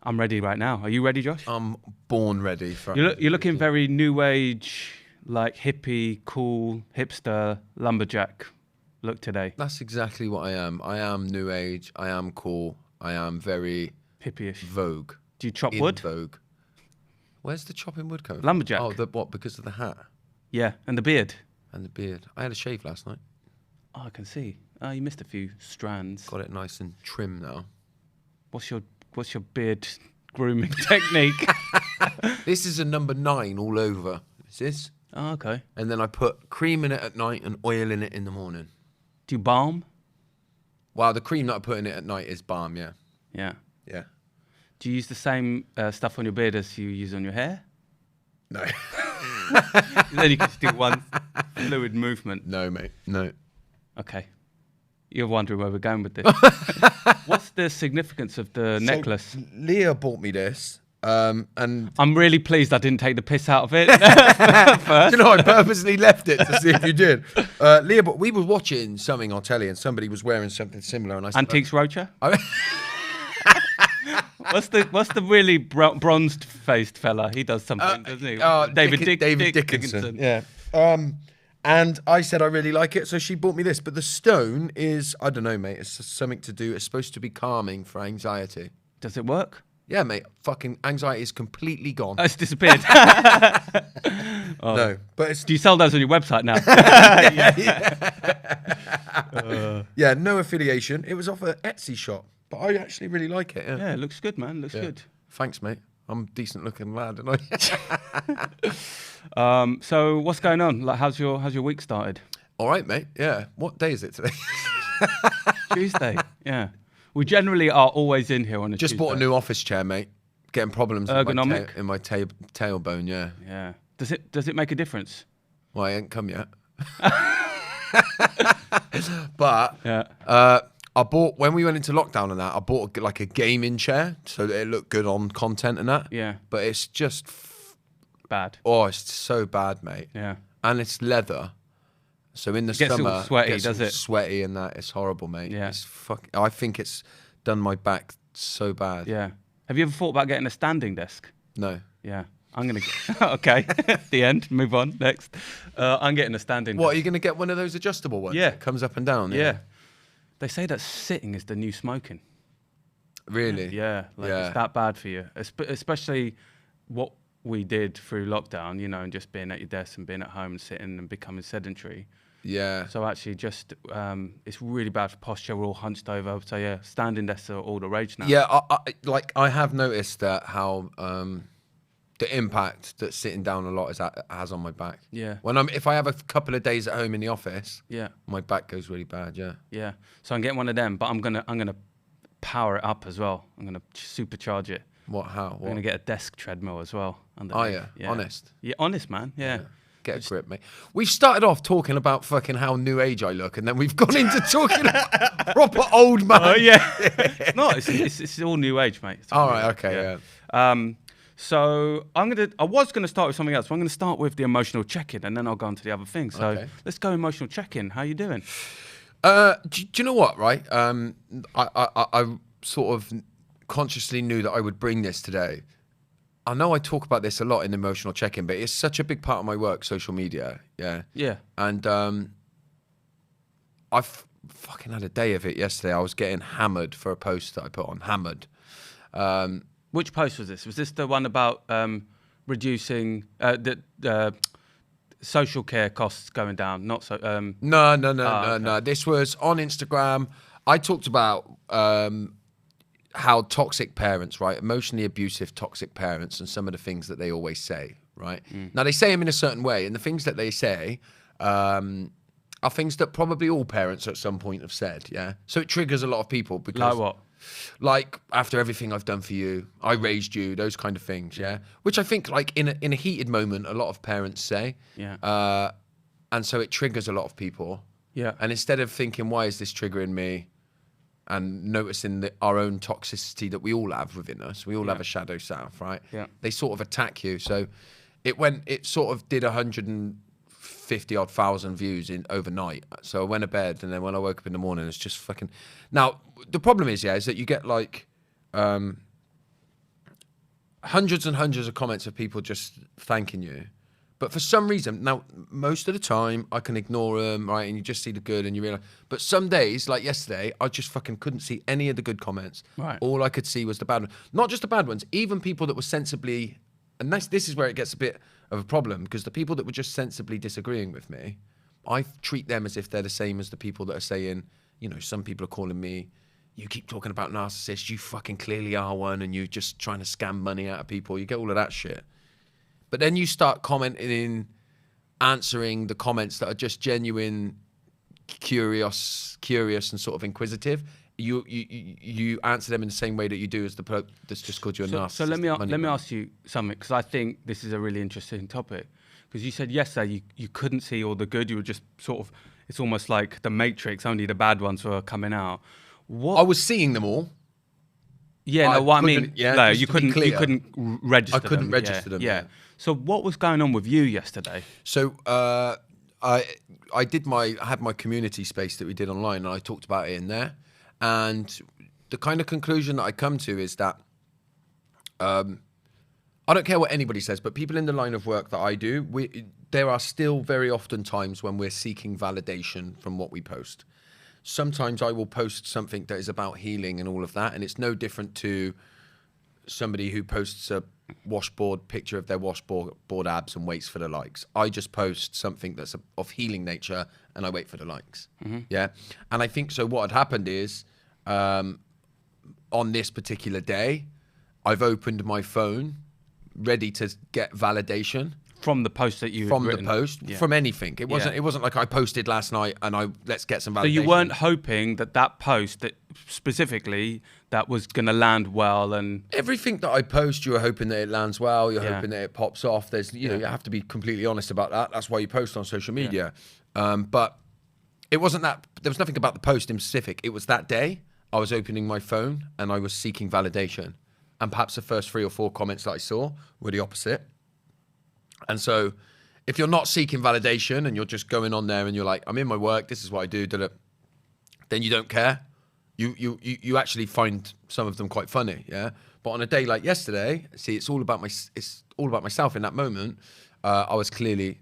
I'm ready right now. Are you ready, Josh? I'm born ready for. You're looking very new age, like hippie, cool, hipster, lumberjack look today. That's exactly what I am. I am new age. I am cool. I am very Hippie-ish. vogue. Do you chop In wood? vogue. Where's the chopping wood coming from? Lumberjack. Oh, the what? Because of the hat Yeah, and the beard. and the beard. I had a shave last night. Oh, I can see. Oh, you missed a few strands. Got it nice and trim now. What's your beard grooming technique? This is a number 9 all over. Is this? Oh, okay. And then I put cream in it at night and oil in it in the morning. Do you balm? Wow, the cream that I put in it at night is balm, yeah. Yeah. Yeah. Do you use the same stuff on your beard as you use on your hair? No. Then you can just do one fluid movement. No, mate. No. Okay. You're wondering where we're going with this. What's the significance of the necklace? Leah bought me this, and I'm really pleased I didn't take the piss out of it. you know, I purposely left it to see if you did. Leah, but we were watching something on telly, and somebody was wearing something similar, and I said, Antiques Roadshow? I- What's the really bronzed faced fella? He does something, doesn't he? David Dickinson. Yeah. And I said I really like it, so she bought me this. But the stone is, I don't know, mate. It's something to do. It's supposed to be calming for anxiety. Does it work? Yeah, mate. Fucking anxiety is completely gone. Oh, it's disappeared. No, but it's Do you sell those on your website now? yeah, no affiliation. It was off an Etsy shop, but I actually really like it. Yeah. Yeah, it looks good, man. Looks good. Thanks, mate. I'm a decent looking lad, and I. So what's going on? Like, how's your week started? All right, mate. Yeah. What day is it today? Tuesday. Yeah. We generally are always in here on a Just Tuesday. bought a new office chair, mate. Getting problems Ergonomic? in my tailbone. Yeah. Yeah. Does it make a difference? Well, I ain't come yet. But Yeah. I bought, when we went into lockdown and that, I bought like a gaming chair so that it looked good on content and that. Yeah. But it's just, Bad. oh, it's so bad, mate. Yeah. And it's leather. So in the gets all summer, sweaty, gets does all it? sweaty and that. It's horrible, mate. Yeah. It's I think it's done my back so bad. Yeah. Have you ever thought about getting a standing desk? No. Yeah. I'm gonna. Okay. The end. Move on. Next. I'm getting a standing. What, are desk. you going to get one of those adjustable ones? Yeah. That comes up and down? Yeah. They say that sitting is the new smoking. Really? Yeah. Like Yeah. it's that bad for you, especially what we did through lockdown. You know, and just being at your desk and being at home and sitting and becoming sedentary. Yeah. So actually, just it's really bad for posture. We're all hunched over. So yeah, standing desks are all the rage now. Yeah, I have noticed that how the impact that sitting down a lot has on my back. Yeah. If I have a couple of days at home in the office, Yeah. my back goes really bad. Yeah. Yeah. So I'm getting one of them, but I'm gonna power it up as well. I'm gonna supercharge it. What? How? I'm What? gonna get a desk treadmill as well. Oh underneath. yeah. Honest. Yeah, honest, man. Yeah. Get a grip, mate. We've started off talking about fucking how new age I look, and then we've gone into talking about proper old man. Oh yeah. It's not. It's all new age, mate. It's All new right. age, Okay. Yeah. So I was gonna start with something else. But I'm gonna start with the emotional check-in, and then I'll go on to the other things. So Okay. let's go emotional check-in. How you doing? Do you know what? Right. I sort of consciously knew that I would bring this today. I know I talk about this a lot in emotional check-in, but it's such a big part of my work, social media. Yeah. Yeah. And I fucking had a day of it yesterday. I was getting hammered for a post that I put on. Hammered. Which post was this? Was this the one about reducing the social care costs going down? Not so. No. okay. This was on Instagram. I talked about how toxic parents, right? Emotionally abusive toxic parents, and some of the things that they always say, right? Now, they say them in a certain way, and the things that they say are things that probably all parents at some point have said, yeah? So it triggers a lot of people because... Like what? Like, after everything I've done for you, I raised you, those kind of things, yeah? Which I think, like, in a heated moment, a lot of parents say. Yeah. And so it triggers a lot of people. Yeah. And instead of thinking, why is this triggering me? And noticing our own toxicity that we all have within us. We all have a shadow self, right? Yeah. They sort of attack you. So it sort of did 150-odd thousand views in overnight. So I went to bed, and then when I woke up in the morning, it's just fucking... Now, the problem is that you get like... hundreds and hundreds of comments of people just thanking you. But for some reason, now, most of the time, I can ignore them, right? And you just see the good and you realize. But some days, like yesterday, I just fucking couldn't see any of the good comments. Right. All I could see was the bad ones. Not just the bad ones, even people that were sensibly, and this is where it gets a bit of a problem, because the people that were just sensibly disagreeing with me, I treat them as if they're the same as the people that are saying, you know, some people are calling me, you keep talking about narcissists, you fucking clearly are one, and you're just trying to scam money out of people. You get all of that shit. But then you start commenting in, answering the comments that are just genuine, curious and sort of inquisitive. You answer them in the same way that you do as the that's just called you a narcissist. So let me ask you something, because I think this is a really interesting topic. Because you said yesterday you couldn't see all the good. You were just sort of, it's almost like the Matrix. Only the bad ones were coming out. I was seeing them all. Yeah, no, what I mean, yeah, no, you couldn't register I couldn't register them. Yeah. So what was going on with you yesterday? So I had my community space that we did online, and I talked about it in there. And the kind of conclusion that I come to is that I don't care what anybody says, but people in the line of work that I do, there are still very often times when we're seeking validation from what we post. Sometimes I will post something that is about healing and all of that, and it's no different to somebody who posts a washboard picture of their washboard abs and waits for the likes. I just post something that's of healing nature, and I wait for the likes. Mm-hmm. Yeah, and I think so. What had happened is, on this particular day, I've opened my phone, ready to get validation. From the post that you from written. the post, yeah. From anything. It wasn't like I posted last night and let's get some validation. So you weren't hoping that post that specifically that was going to land well, and everything that I post, you're hoping that it lands well. You're hoping that it pops off. There's you know you have to be completely honest about that. That's why you post on social media. Yeah. But it wasn't that. There was nothing about the post in specific. It was that day I was opening my phone and I was seeking validation, and perhaps the first 3 or 4 comments that I saw were the opposite. And so if you're not seeking validation and you're just going on there and you're like, I'm in my work, this is what I do, then you don't care. You actually find some of them quite funny, yeah? But on a day like yesterday, see, it's all about myself in that moment. I was clearly,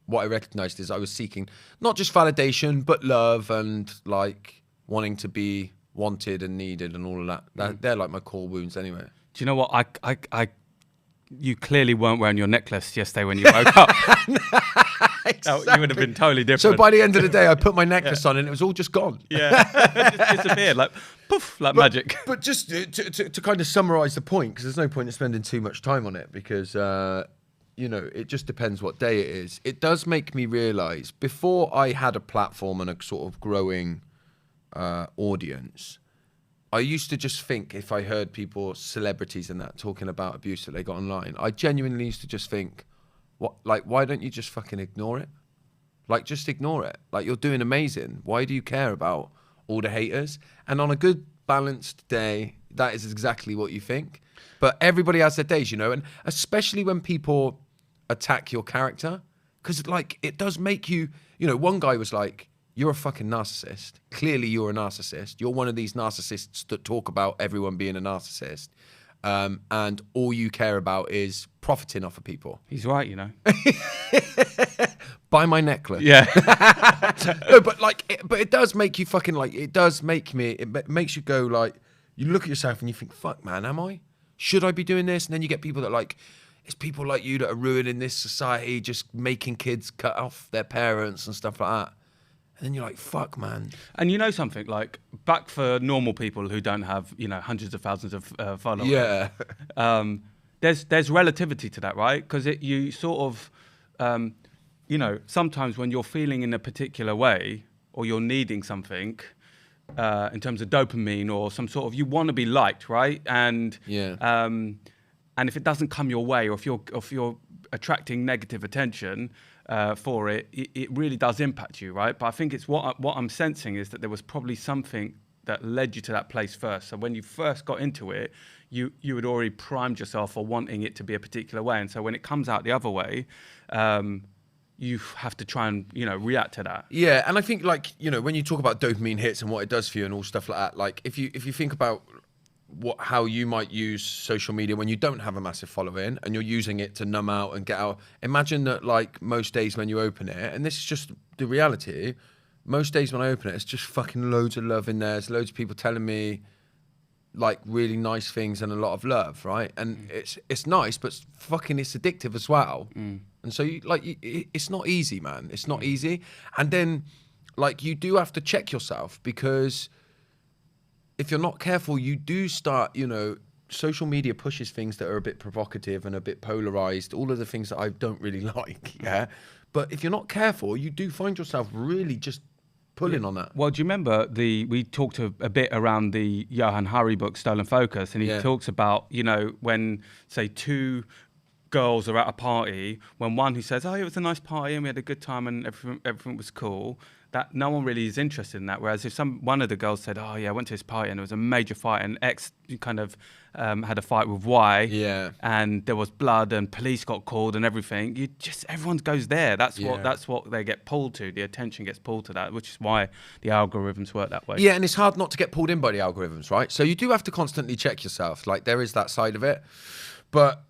what I recognized is I was seeking not just validation, but love and like wanting to be wanted and needed and all of that. They're like my core wounds anyway. Do you know what? You clearly weren't wearing your necklace yesterday when you woke up. Exactly. You would have been totally different. So by the end of the day, I put my necklace on and it was all just gone. Yeah, it just disappeared, like poof, like magic. But just to kind of summarize the point, because there's no point in spending too much time on it, because it just depends what day it is. It does make me realize, before I had a platform and a sort of growing audience, I used to just think, if I heard people, celebrities and that, talking about abuse that they got online, I genuinely used to just think, why don't you just fucking ignore it? Like, just ignore it. Like, you're doing amazing. Why do you care about all the haters? And on a good, balanced day, that is exactly what you think. But everybody has their days, and especially when people attack your character, because, like, it does make you, one guy was like, you're a fucking narcissist. Clearly you're a narcissist. You're one of these narcissists that talk about everyone being a narcissist. And all you care about is profiting off of people. He's right, Buy my necklace. Yeah. No, but it does make you fucking it makes you go like, you look at yourself and you think, fuck man, am I? Should I be doing this? And then you get people that like, it's people like you that are ruining this society, just making kids cut off their parents and stuff like that. And then you're like, fuck, man. And you know something, like, back for normal people who don't have, hundreds of thousands of followers. Yeah. There's relativity to that, right? Because you sort of, sometimes when you're feeling in a particular way or you're needing something in terms of dopamine or some sort of, you want to be liked, right? And and if it doesn't come your way, or if you're attracting negative attention for it, it really does impact you, right? But I think it's what I'm sensing is that there was probably something that led you to that place first. So when you first got into it, you had already primed yourself for wanting it to be a particular way. And so when it comes out the other way, you have to try and, react to that. Yeah, and I think, like, when you talk about dopamine hits and what it does for you and all stuff like that, like, if you think about how you might use social media when you don't have a massive following and you're using it to numb out and get out. Imagine that, like, most days when you open it, and this is just the reality, most days when I open it, it's just fucking loads of love in there. There's loads of people telling me like really nice things and a lot of love, right? And it's nice, but it's addictive as well. And so it's not easy, man. It's not easy. And then like you do have to check yourself, because if you're not careful, you do start, social media pushes things that are a bit provocative and a bit polarized, all of the things that I don't really like, yeah? But if you're not careful, you do find yourself really just pulling on that. Well, do you remember we talked a bit around the Johan Hari book, Stolen Focus, and he talks about, when, say, two girls are at a party, when one who says, oh, it was a nice party and we had a good time and everything was cool, that no one really is interested in that. Whereas if one of the girls said, oh yeah, I went to this party and there was a major fight and X kind of had a fight with Y, and there was blood and police got called and everything, everyone goes there. That's what they get pulled to. The attention gets pulled to that, which is why the algorithms work that way. Yeah, and it's hard not to get pulled in by the algorithms, right? So you do have to constantly check yourself. Like, there is that side of it, but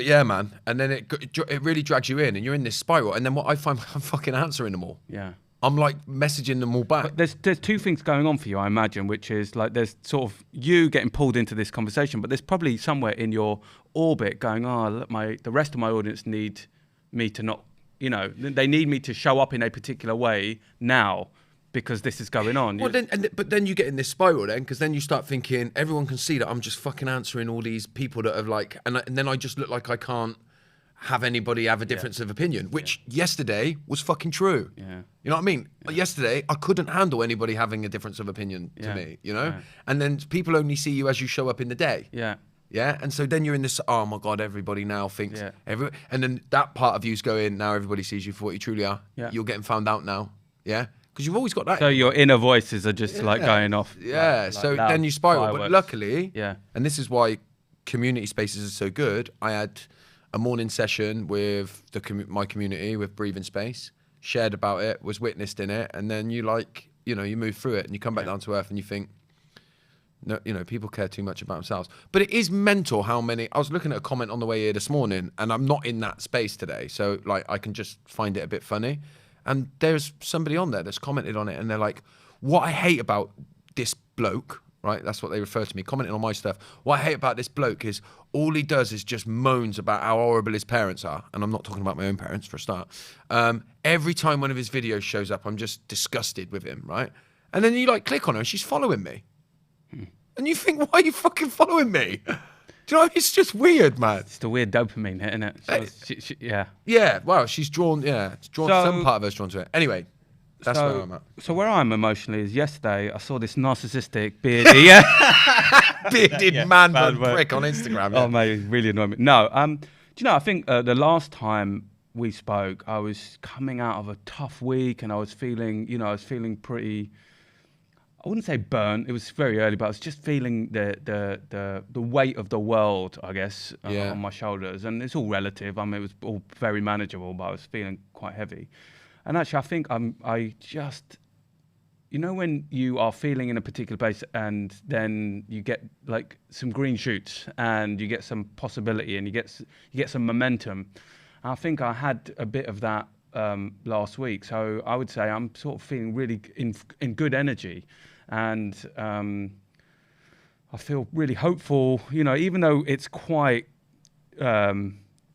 yeah, man. And then it really drags you in, and you're in this spiral. And then what I find, I'm fucking answering them all. Yeah. I'm like messaging them all back. But there's two things going on for you, I imagine, which is like there's sort of you getting pulled into this conversation, but there's probably somewhere in your orbit going, look, the rest of my audience need me to not, they need me to show up in a particular way now because this is going on. Well, but then you get in this spiral then, because then you start thinking everyone can see that I'm just fucking answering all these people that have like, and then I just look like I can't have anybody have a difference of opinion, which yesterday was fucking true. Yeah. You know what I mean? Yesterday, I couldn't handle anybody having a difference of opinion to me, And then people only see you as you show up in the day. Yeah. Yeah. And so then you're in this, oh my God, everybody now thinks, and then that part of you's going, now everybody sees you for what you truly are. Yeah. You're getting found out now. Yeah. Because you've always got that. So your inner voices are just like going off. Yeah. Like so then you spiral. fireworks. But luckily, and this is why community spaces are so good, I had a morning session with my community, with Breathing Space, shared about it, was witnessed in it, and then you move through it and you come back down to earth and you think, no, people care too much about themselves. But it is mental how many, I was looking at a comment on the way here this morning, and I'm not in that space today, so like I can just find it a bit funny. And there's somebody on there that's commented on it, and they're like, what I hate about this bloke, right? That's what they refer to me, commenting on my stuff. What I hate about this bloke is all he does is just moans about how horrible his parents are. And I'm not talking about my own parents for a start. Every time one of his videos shows up, I'm just disgusted with him, right? And then you like click on her and she's following me. And you think, why are you fucking following me? Do you know, it's just weird, man. It's the weird dopamine hit, isn't it? Yeah. Yeah, well, she's drawn, some part of her's drawn to it. Anyway. That's where I'm at. So where I'm emotionally is yesterday I saw this narcissistic bearded man prick on Instagram. Yeah. Oh mate, it really annoyed me. No, do you know? I think the last time we spoke, I was coming out of a tough week, and I was feeling, pretty. I wouldn't say burnt. It was very early, but I was just feeling the weight of the world, I guess, on my shoulders. And it's all relative. I mean, it was all very manageable, but I was feeling quite heavy. And actually, I think I just, when you are feeling in a particular place and then you get like some green shoots and you get some possibility and you get some momentum. I think I had a bit of that last week. So I would say I'm sort of feeling really in good energy, and I feel really hopeful. Even though it's quite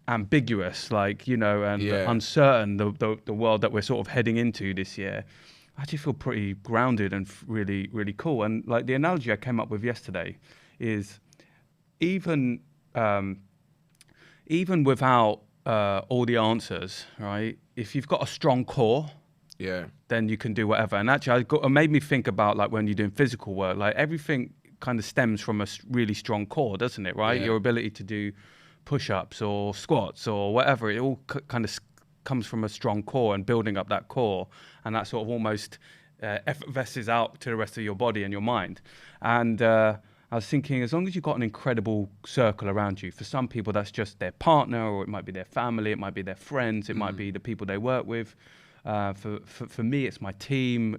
ambiguous, and uncertain, the world that we're sort of heading into this year, I actually feel pretty grounded and really, really cool. And like the analogy I came up with yesterday is even without all the answers, right? If you've got a strong core, then you can do whatever. And actually, it made me think about like when you're doing physical work, like everything kind of stems from a really strong core, doesn't it? Right? Your ability to do push-ups or squats or whatever, it all kind of comes from a strong core and building up that core, and that sort of almost effervesces out to the rest of your body and your mind. And I was thinking, as long as you've got an incredible circle around you, for some people that's just their partner, or it might be their family, it might be their friends, it might be the people they work with. For me, it's my team,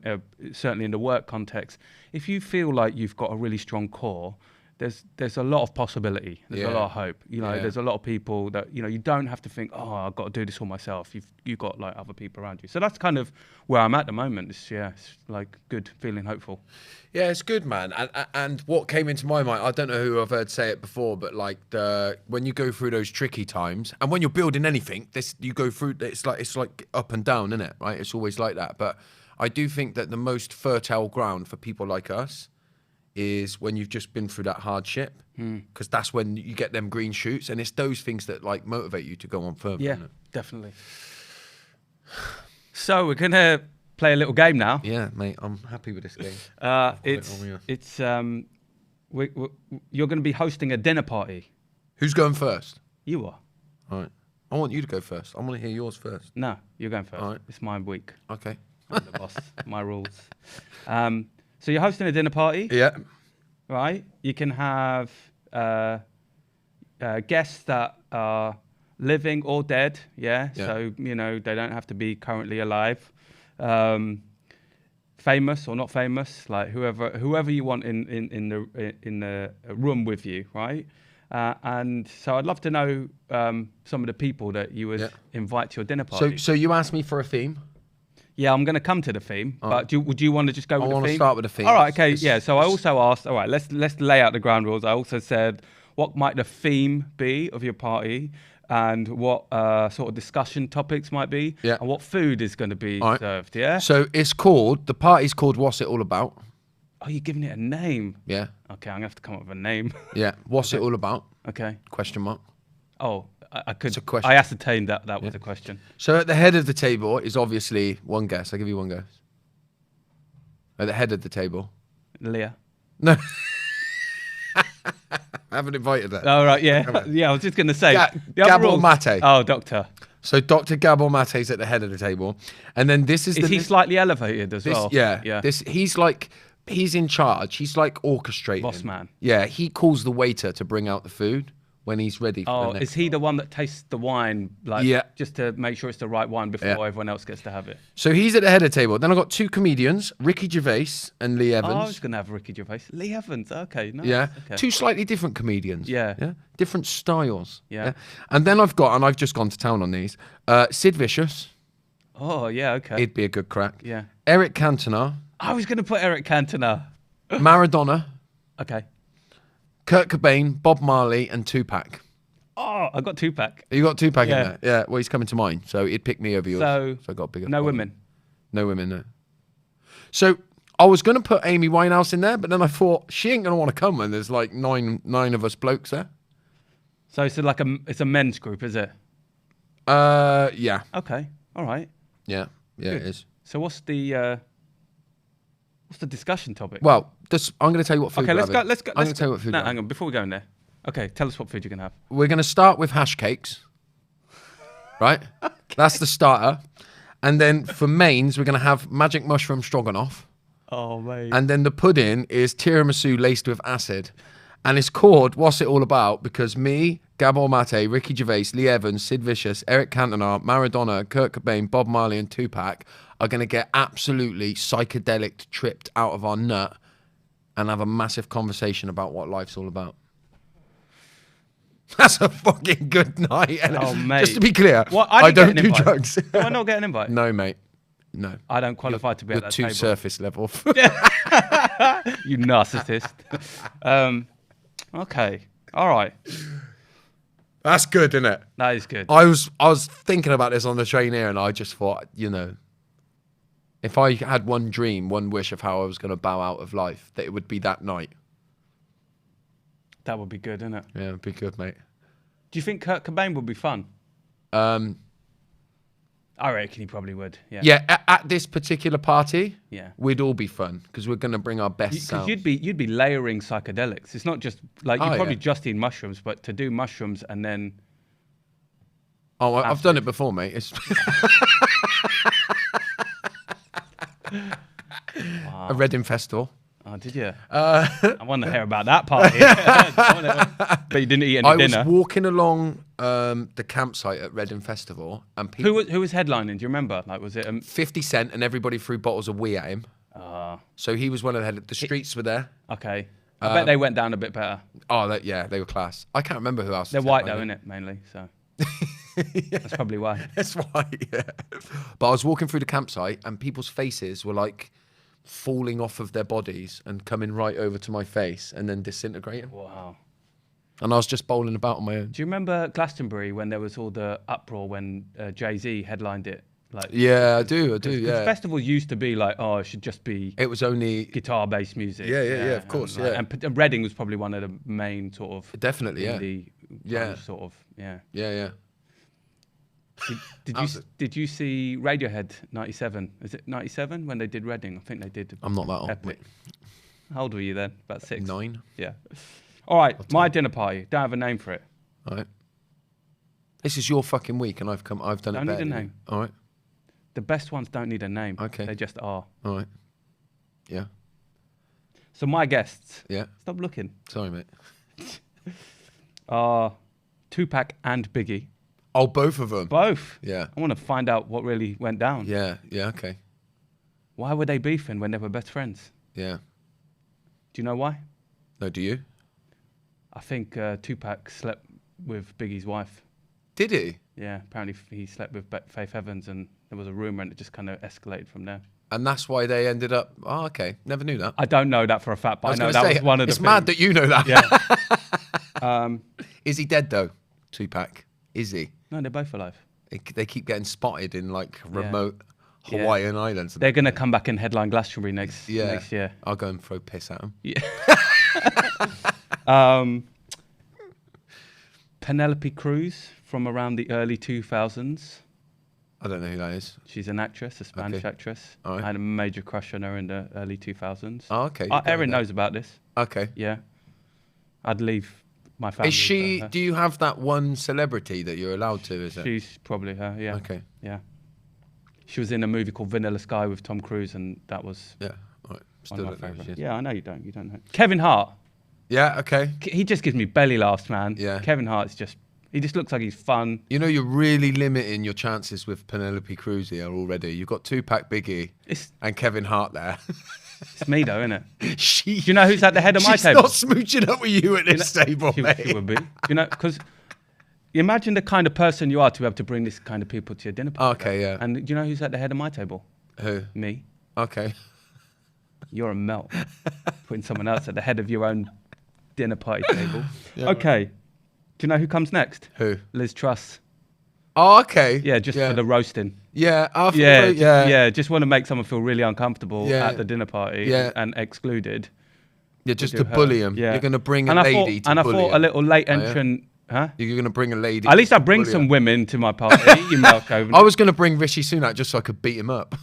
certainly in the work context. If you feel like you've got a really strong core, there's a lot of possibility. There's a Yeah. lot of hope. You know, Yeah. there's a lot of people that, you know, you don't have to think, oh, I've got to do this all myself. You've got like other people around you. So that's kind of where I'm at the moment. It's like good, feeling hopeful. Yeah, it's good, man. And what came into my mind, I don't know who I've heard say it before, but like when you go through those tricky times, and when you're building anything, you go through. It's like up and down, isn't it? Right? It's always like that. But I do think that the most fertile ground for people like us is when you've just been through that hardship, because that's when you get them green shoots, and it's those things that like motivate you to go on further. Yeah, Isn't it? definitely. So we're gonna play a little game now. Yeah, mate, I'm happy with this game. You're going to be hosting a dinner party. Who's going first? You are. All right. I want you to go first. I want to hear yours first. No, you're going first. All right. It's my week. Okay. I'm the boss. My rules. So you're hosting a dinner party, Yeah. right? You can have guests that are living or dead. Yeah. Yeah. So you know they don't have to be currently alive. Famous or not famous, like whoever you want in the room with you, right? And so I'd love to know some of the people that you would invite to your dinner party. So you asked me for a theme. Yeah, I'm going to come to the theme, but would you want to just go with the theme? I want to start with the theme. All right, okay, yeah. So I also asked, all right, let's lay out the ground rules. I also said, what might the theme be of your party, and what sort of discussion topics might be, Yeah. and what food is going to be All right. served, yeah? So the party's called What's It All About? Oh, you're giving it a name? Yeah. Okay, I'm going to have to come up with a name. Yeah. What's it all about? Okay. Question mark. Oh, I could. It's a question. I ascertained that was a question. So at the head of the table is obviously one guess. I'll give you one guess. At the head of the table. Leah. No. I haven't invited her. Oh, right, yeah. Yeah, I was just going to say. the other Gabor rules- Mate. Oh, doctor. So Dr. Gabor Mate's at the head of the table. And then this is Is he slightly elevated as well? Yeah. Yeah. He's in charge. He's like orchestrating. Boss man. Yeah, he calls the waiter to bring out the food when he's ready for Oh, the next. is he the one that tastes the wine, like, Yeah. just to make sure it's the right wine before Yeah. everyone else gets to have it? So he's at the head of the table. Then I've got two comedians, Ricky Gervais and Lee Oh, I was Evans. going to have Ricky Gervais. Lee Evans, okay, nice. Yeah, Okay. two slightly different comedians. Yeah. Different styles. Yeah. And then I've just gone to town on these. Sid Vicious, Oh, yeah, okay. he'd be a good crack. Yeah. Eric Cantona, I was going to put Eric Cantona. Maradona, Okay. Kurt Cobain, Bob Marley, and Tupac. Oh, I got Tupac. You got Tupac Yeah. in there? Yeah. Well, he's coming to mine, so he'd pick me over yours. So, I got bigger. no following. women. No women, no. So I was going to put Amy Winehouse in there, but then I thought she ain't going to want to come when there's like nine of us blokes there. So it's like it's a men's group, is it? Yeah. Okay. All right. Yeah. Yeah, Good. it is. So what's the discussion topic? Well, I'm going to tell you what food okay, we're let's go. having. Let's go. I'm going to tell you what food No, we're hang having. on. Before we go in there, okay, tell us what food you're gonna have. We're going to start with hash cakes. Right? Okay. That's the starter. And then for mains, we're going to have magic mushroom stroganoff. Oh mate. And then the pudding is tiramisu laced with acid. And it's called What's It All About? Because me, Gabor Mate, Ricky Gervais, Lee Evans, Sid Vicious, Eric Cantona, Maradona, Kurt Cobain, Bob Marley, and Tupac are going to get absolutely psychedelic tripped out of our nut and have a massive conversation about what life's all about. That's a fucking good night. And Oh, mate. Just to be clear, What, I didn't don't get do an invite. drugs. Do I not get an invite? No, mate. No. I don't qualify to be You're at that too table. surface level. You narcissist. Okay. All right. That's good, isn't it? That is good. I was thinking about this on the train here, and I just thought, if I had one dream, one wish of how I was going to bow out of life, that it would be that night. That would be good, isn't it? Yeah, it'd be good, mate. Do you think Kurt Cobain would be fun? I reckon he probably would. Yeah. Yeah, at this particular party, Yeah. we'd all be fun because we're going to bring our best Because selves. you'd be layering psychedelics. It's not just like you Oh, probably yeah. just eat mushrooms, but to do mushrooms and then Oh, I've done it before, mate. It's a Reading festival. oh, did you? I want to hear about that party. But you didn't eat any I dinner. was walking along the campsite at Reading Festival, and people, Who was headlining? Do you remember? Like, was it? 50 Cent, and everybody threw bottles of wee at him. So he was one of the head. The streets were there. Okay. I bet they went down a bit better. Oh, they were class. I can't remember who else. They're was white though, headlining. innit? Mainly, so that's probably why. That's why, yeah. But I was walking through the campsite and people's faces were like falling off of their bodies and coming right over to my face and then disintegrating. Wow. And I was just bowling about on my own. Do you remember Glastonbury when there was all the uproar when Jay-Z headlined it? Like, Yeah, I do, yeah. Festivals used to be like, oh, it should just be It was only... guitar-based music. Yeah, of course, and, like, yeah. And Reading was probably one of the main sort of... Definitely, yeah. indie Yeah. grunge sort of, yeah. Yeah. Did you see Radiohead 97? Is it 97 when they did Reading? I think they did. I'm not that old. Epic. How old were you then? About 6? 9. Yeah. All right, my dinner party. Don't have a name for it. All right. This is your fucking week, and I've done Don't it better. need a than you. name. All right. The best ones don't need a name. Okay. They just are. All right. Yeah. So my guests, Yeah. stop looking, Sorry, mate. are Tupac and Biggie. Oh, both of them. Both. Yeah. I want to find out what really went down. Yeah. Okay. Why were they beefing when they were best friends? Yeah. Do you know why? No, do you? I think Tupac slept with Biggie's wife. Did he? Yeah, apparently he slept with Faith Evans, and there was a rumor, and it just kind of escalated from there. And that's why they ended up... Oh, okay. Never knew that. I don't know that for a fact, but I know gonna that say, was one of the it's mad things. that you know that. Yeah. Is he dead, though, Tupac? Is he? No, they're both alive. They keep getting spotted in, like, remote Yeah. Hawaiian islands. They're going to come back and headline Glastonbury next year. I'll go and throw piss at them. Yeah. Penelope Cruz from around the early 2000s. I don't know who that is. She's an actress, a Spanish Okay. actress. All right. I had a major crush on her in the early 2000s. Oh, okay. Erin knows about this. Okay. Yeah. I'd leave my family. Is she... for her. Do you have that one celebrity that you're allowed to, is it? She's probably her, yeah. Okay. Yeah. She was in a movie called Vanilla Sky with Tom Cruise, and that was Yeah. All right. Still one don't of my know who favourites. she is. Yeah, I know you don't. You don't know. Kevin Hart. Yeah, okay. He just gives me belly laughs, man. Yeah. Kevin Hart's just... He just looks like he's fun. You know, you're really limiting your chances with Penelope Cruz here already. You've got Tupac, Biggie, It's and Kevin Hart there. me, though, isn't it? Do Do you know who's at the head of my She's table? not smooching up with you at this table, She mate. would be. You know, because imagine the kind of person you are to be able to bring this kind of people to your dinner party. Okay, yeah. And do you know who's at the head of my table? Who? Me. Okay. You're a melt. Putting someone else at the head of your own dinner party table. Okay. Do you know who comes next? Who? Liz Truss. Oh, okay. Yeah, just for the roasting. Yeah, after Yeah, yeah. just want to make someone feel really uncomfortable Yeah. at the dinner party Yeah. and excluded. Yeah, just do to her. bully him. Yeah. You're going to bring a And I lady thought, to and I bully thought a him. little late Oh, yeah? entrant, huh? You're going to bring a lady. At least I bring bully some her. women to my party. You milk over. I was going to bring Rishi Sunak just so I could beat him up.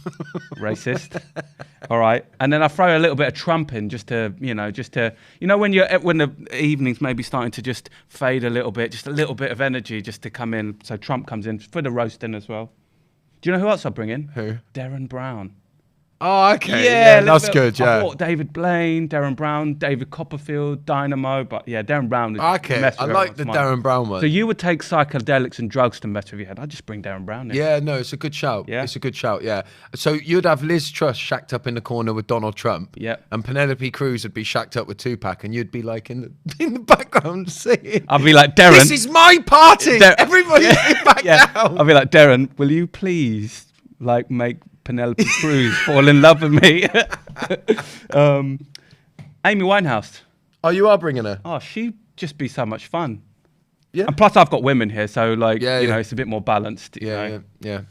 Racist. All right, and then I throw a little bit of Trump in just to when the evenings maybe starting to just fade a little bit, just a little bit of energy just to come in. So Trump comes in for the roasting as well. Do you know who else I bring in? Who? Darren Brown. Oh, okay. Yeah, that's little good. bit- I Yeah. brought David Blaine, Darren Brown, David Copperfield, Dynamo, but yeah, Darren Brown. Is Okay, mess I with like the everyone's mind. Darren Brown one. So you would take psychedelics and drugs to mess with your head. I'd just bring Darren Brown in. Yeah, no, it's a good shout. Yeah? It's a good shout, yeah. So you'd have Liz Truss shacked up in the corner with Donald Trump. Yeah. And Penelope Cruz would be shacked up with Tupac, and you'd be like in the background singing, I'd be like, Darren. "This is my party! Dar- Everybody sit back down!" I'll be like, Darren, will you please make Penelope Cruz fall in love with me? Amy Winehouse. Oh, you are bringing her? Oh, she'd just be so much fun. Yeah. And plus, I've got women here, so Yeah, you yeah. know, it's a bit more balanced. you Yeah, know. yeah.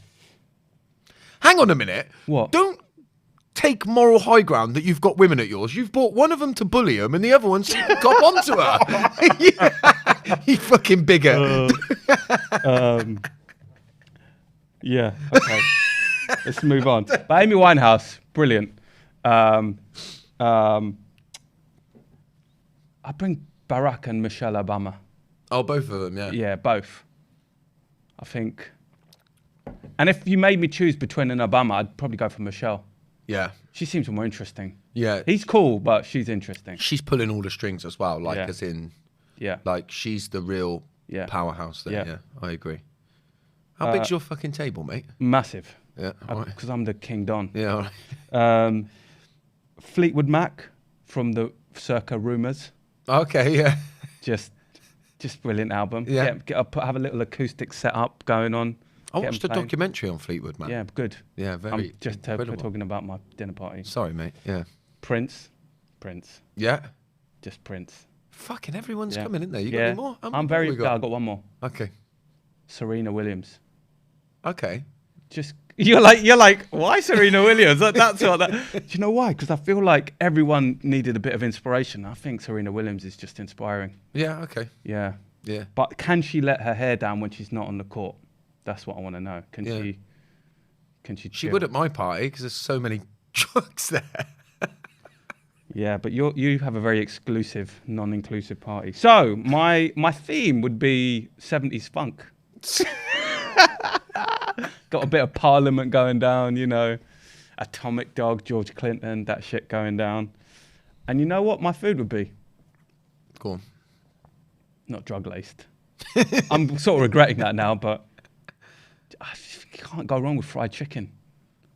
Hang on a minute. What? Don't take moral high ground that you've got women at yours. You've brought one of them to bully them and the other one's cop onto her. You fucking bigot. Yeah. Okay. Let's move on. But Amy Winehouse, brilliant. I bring Barack and Michelle Obama. Oh, both of them, yeah. Yeah, both. I think. And if you made me choose between an Obama, I'd probably go for Michelle. Yeah. She seems more interesting. Yeah. He's cool, but she's interesting. She's pulling all the strings as well, like Yeah. as in, Yeah. like she's the real Yeah. powerhouse there. Yeah. Yeah. I agree. How big's your fucking table, mate? Massive. Yeah, all right. Because I'm the King Don. Yeah, all right. Fleetwood Mac from the circa Rumours. Okay, yeah. Just brilliant album. Yeah. Have a little acoustic setup going on. I Get 'em watched a playing. documentary on Fleetwood, man. Yeah, good. Yeah, I'm very just incredible. talking about my dinner party. Sorry, mate. Yeah. Prince. Yeah. Just Prince. Fucking everyone's Yeah. coming in there. You got Yeah. any more? How many I'm more very. we Yeah, got? I got one more. Okay. Serena Williams. Okay. Just you're like why Serena Williams? That's what. Do you know why? Because I feel like everyone needed a bit of inspiration. I think Serena Williams is just inspiring. Yeah. Okay. Yeah. Yeah. But can she let her hair down when she's not on the court? That's what I want to know. Can Yeah. she? Can she? She chill? would at my party because there's so many drugs there. Yeah, but you have a very exclusive, non-inclusive party. So my theme would be 70s funk. Got a bit of Parliament going down, you know, Atomic Dog, George Clinton, that shit going down. And you know what my food would be? Go on. Not drug laced. I'm sort of regretting that now, but I can't go wrong with fried chicken.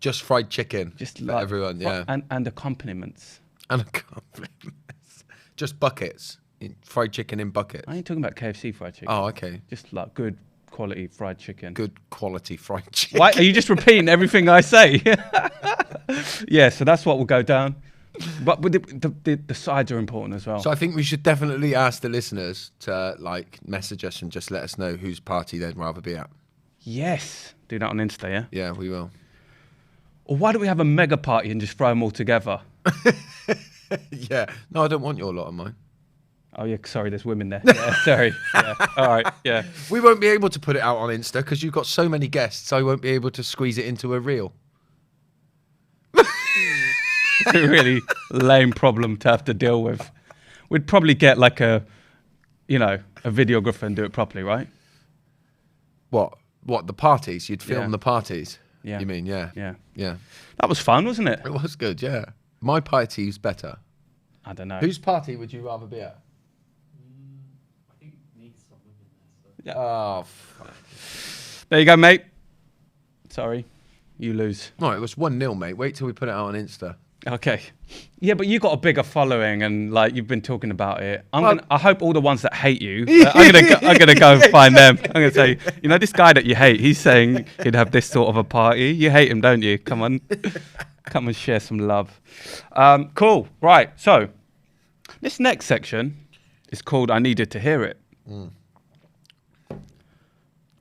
Just fried chicken. Just for like everyone. Yeah. and accompaniments. And compliments. Just buckets. Fried chicken in buckets. I ain't talking about KFC fried chicken. Oh, okay. Just like good quality fried chicken. Good quality fried chicken. Why are you just repeating everything I say? Yeah, so that's what will go down. But with the sides are important as well. So I think we should definitely ask the listeners to like message us and just let us know whose party they'd rather be at. Yes, do that on Insta, yeah. Yeah, we will. Or why don't we have a mega party and just throw them all together? Yeah. No, I don't want your lot of mine. Oh yeah, sorry, there's women there. Yeah, sorry. Yeah. All right, yeah. We won't be able to put it out on Insta because you've got so many guests. I won't be able to squeeze it into a reel. A really lame problem to have to deal with. We'd probably get like a videographer and do it properly, right? What? The parties? You'd film Yeah. the parties? Yeah. You mean, yeah. Yeah. Yeah. That was fun, wasn't it? It was good, yeah. My party's better. I don't know. Whose party would you rather be at? I think it needs some women there. So. Yeah. Oh, fuck. There you go, mate. Sorry, you lose. No, it was 1-0, mate. Wait till we put it out on Insta. Okay. Yeah, but you got a bigger following, and like you've been talking about it. Well- I hope all the ones that hate you. I'm gonna go and find them. I'm gonna say, you know, this guy that you hate. He's saying he'd have this sort of a party. You hate him, don't you? Come on, come and share some love. Cool. Right. So this next section is called "I Needed to Hear It." You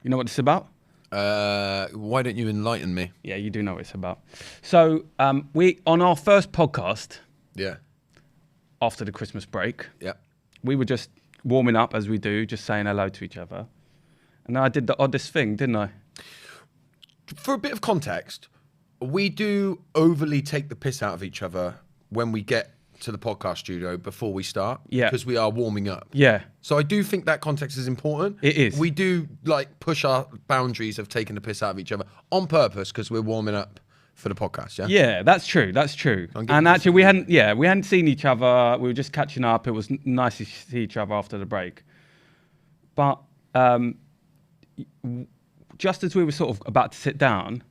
know what this is about? Why don't you enlighten me? Yeah, you do know what it's about. So we on our first podcast Yeah. after the Christmas break. Yeah. We were just warming up as we do, just saying hello to each other. And then I did the oddest thing, didn't I? For a bit of context, we do overly take the piss out of each other when we get to the podcast studio before we start. Yeah. Because we are warming up. Yeah, So I do think that context is important. It is. We do like push our boundaries of taking the piss out of each other on purpose because we're warming up for the podcast. Yeah. yeah, that's true. That's true. I'm giving And you actually, we hadn't seen each other. We were just catching up. It was nice to see each other after the break. But just as we were sort of about to sit down,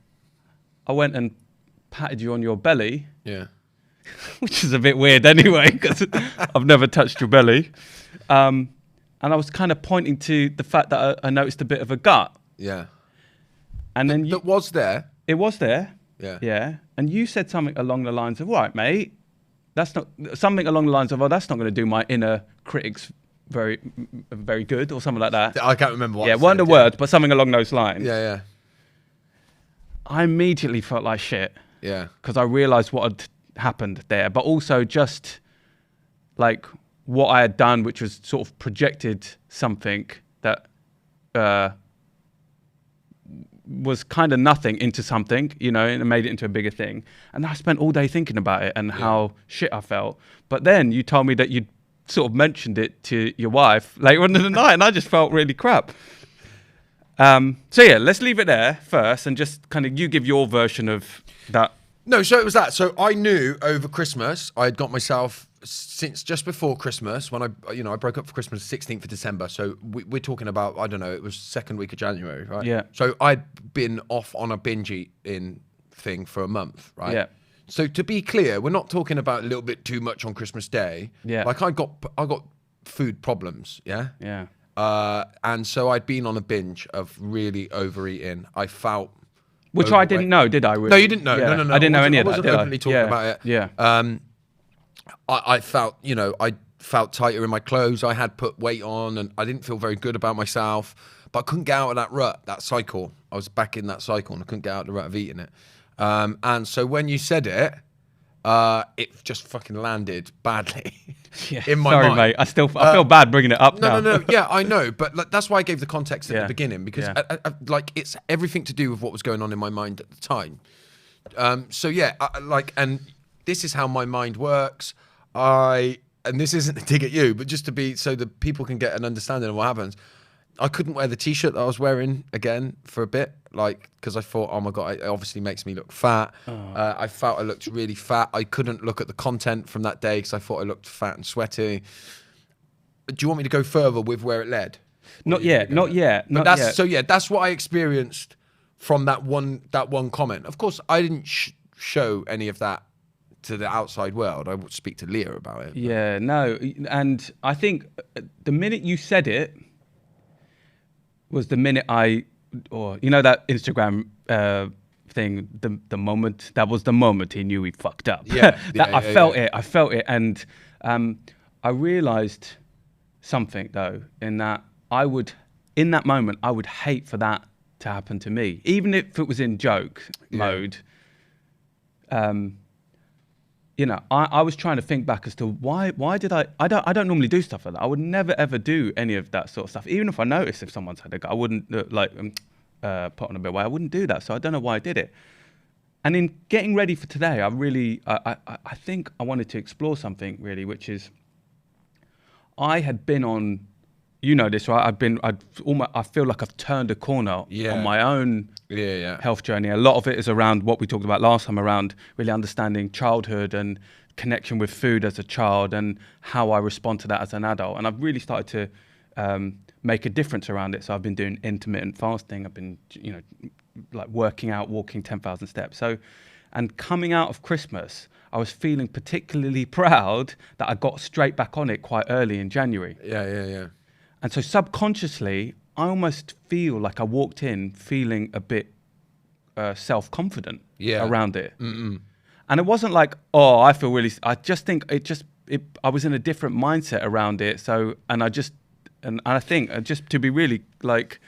I went and patted you on your belly, Yeah. which is a bit weird anyway, because I've never touched your belly. And I was kind of pointing to the fact that I noticed a bit of a gut. Yeah. And then That was there. it was there. Yeah. Yeah. And you said something along the lines of, right, mate, that's not something along the lines of, oh, that's not going to do my inner critics very, very good or something like that. I can't remember what. Yeah, I weren't the said, words, but something along those lines. Yeah. Yeah. I immediately felt like shit Yeah. because I realized what had happened there, but also just like what I had done, which was sort of projected something that was kind of nothing into something, you know, and it made it into a bigger thing. And I spent all day thinking about it and how shit I felt. But then you told me that you'd sort of mentioned it to your wife later on in the night, and I just felt really crap. So yeah, let's leave it there first and just kind of you give your version of that. No, so it was that. So I knew over Christmas I had got myself since just before Christmas when I broke up for Christmas 16th of December. So we're talking about, I don't know, it was second week of January, right? Yeah. So I'd been off on a binge eating thing for a month, right? Yeah. So to be clear, we're not talking about a little bit too much on Christmas Day. Yeah. Like I got food problems. Yeah. Yeah. And so I'd been on a binge of really overeating. I felt. Which I didn't know, did I? No, you didn't know. Yeah. No. I didn't know any I of that, wasn't did openly I? talking about it. Yeah. I felt, I felt tighter in my clothes. I had put weight on, and I didn't feel very good about myself. But I couldn't get out of that rut, that cycle. I was back in that cycle, and I couldn't get out of the rut of eating it. And so when you said it, it just fucking landed badly Yeah. in my Sorry, mind. mate. I feel bad bringing it up now. No. Yeah, I know, but like, that's why I gave the context at Yeah. the beginning because Yeah. like it's everything to do with what was going on in my mind at the time. So yeah, and this is how my mind works. And this isn't a dig at you, but just to be so that people can get an understanding of what happens. I couldn't wear the t-shirt that I was wearing again for a bit, like because I thought, oh my god, it obviously makes me look fat. I felt I looked really fat. I couldn't look at the content from that day because I thought I looked fat and sweaty. Do you want me to go further with where it led? Not yet. Not yet. But Not yet. So yeah, that's what I experienced from that one comment. Of course, I didn't show any of that to the outside world. I would speak to Leah about it. Yeah, no. And I think the minute you said it was the minute that Instagram thing, the moment, that was the moment he knew he fucked up. Yeah. I felt it. And I realized something though, in that in that moment, I would hate for that to happen to me. Even if it was in joke mode. I was trying to think back as to why did I don't normally do stuff like that. I would never ever do any of that sort of stuff. Even if I noticed if someone's had a go, I wouldn't put on a bit of weight. I wouldn't do that. So I don't know why I did it. And in getting ready for today, I think I wanted to explore something really, which is I had been on, you know this, right? I feel like I've turned a corner on my own health journey. A lot of it is around what we talked about last time, around really understanding childhood and connection with food as a child and how I respond to that as an adult. And I've really started to make a difference around it. So I've been doing intermittent fasting. I've been, like working out, walking 10,000 steps. So, and coming out of Christmas, I was feeling particularly proud that I got straight back on it quite early in January. Yeah. And so subconsciously, I almost feel like I walked in feeling a bit self-confident around it. Mm-mm. And it wasn't like, oh, I feel really, I just think I was in a different mindset around it. So, and I think just to be really like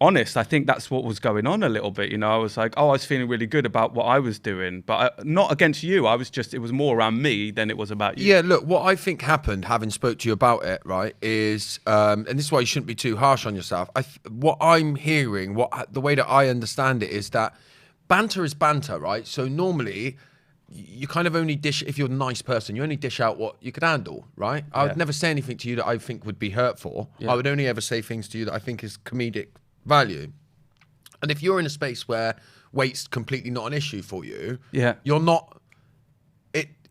honest, I think that's what was going on a little bit. I was like, I was feeling really good about what I was doing, but not against you. It was more around me than it was about you. Yeah, look, what I think happened, having spoke to you about it, right, is, and this is why you shouldn't be too harsh on yourself. What I'm hearing, the way that I understand it is that banter is banter, right? So normally you kind of only dish, if you're a nice person, you only dish out what you could handle, right? I would never say anything to you that I think would be hurtful. I would only ever say things to you that I think is comedic value. And if you're in a space where weight's completely not an issue for you, you're not,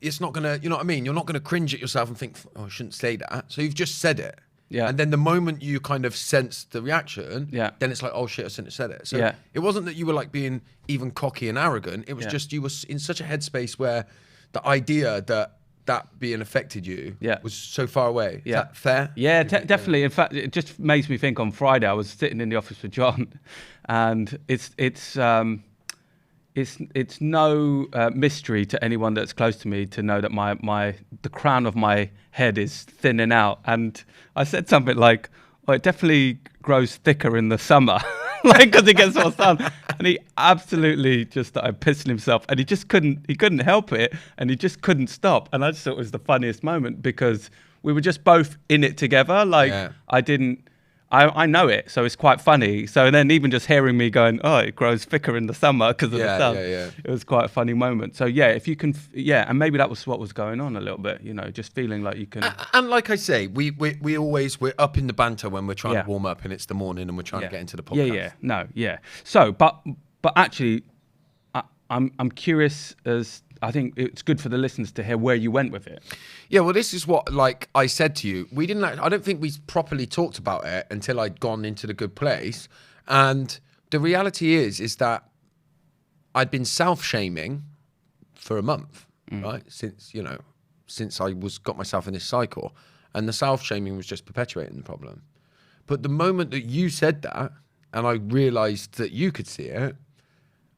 it's not gonna, you know what I mean? You're not gonna cringe at yourself and think, oh, I shouldn't say that. So you've just said it. Yeah. And then the moment you kind of sense the reaction, then it's like, oh shit, I shouldn't have said it. So it wasn't that you were like being even cocky and arrogant. It was just you were in such a headspace where the idea that being affected you was so far away. Is that fair? Yeah, definitely. In fact, it just makes me think on Friday, I was sitting in the office with John, and it's no mystery to anyone that's close to me to know that the crown of my head is thinning out. And I said something like, oh, it definitely grows thicker in the summer. Like, because it gets more sun. And he absolutely just started pissing himself, and he couldn't help it, and he just couldn't stop. And I just thought it was the funniest moment because we were just both in it together. Like, I know it, so it's quite funny. So then even just hearing me going, oh, it grows thicker in the summer because of the sun. It was quite a funny moment. So yeah, if you can, and maybe that was what was going on a little bit, just feeling like you can. And like I say, we're up in the banter when we're trying to warm up and it's the morning and we're trying to get into the podcast. So, but actually, I'm curious as. I think it's good for the listeners to hear where you went with it. Yeah, well, this is what, like I said to you, I don't think we properly talked about it until I'd gone into the good place. And the reality is that I'd been self-shaming for a month, right? Since I got myself in this cycle, and the self-shaming was just perpetuating the problem. But the moment that you said that, and I realized that you could see it,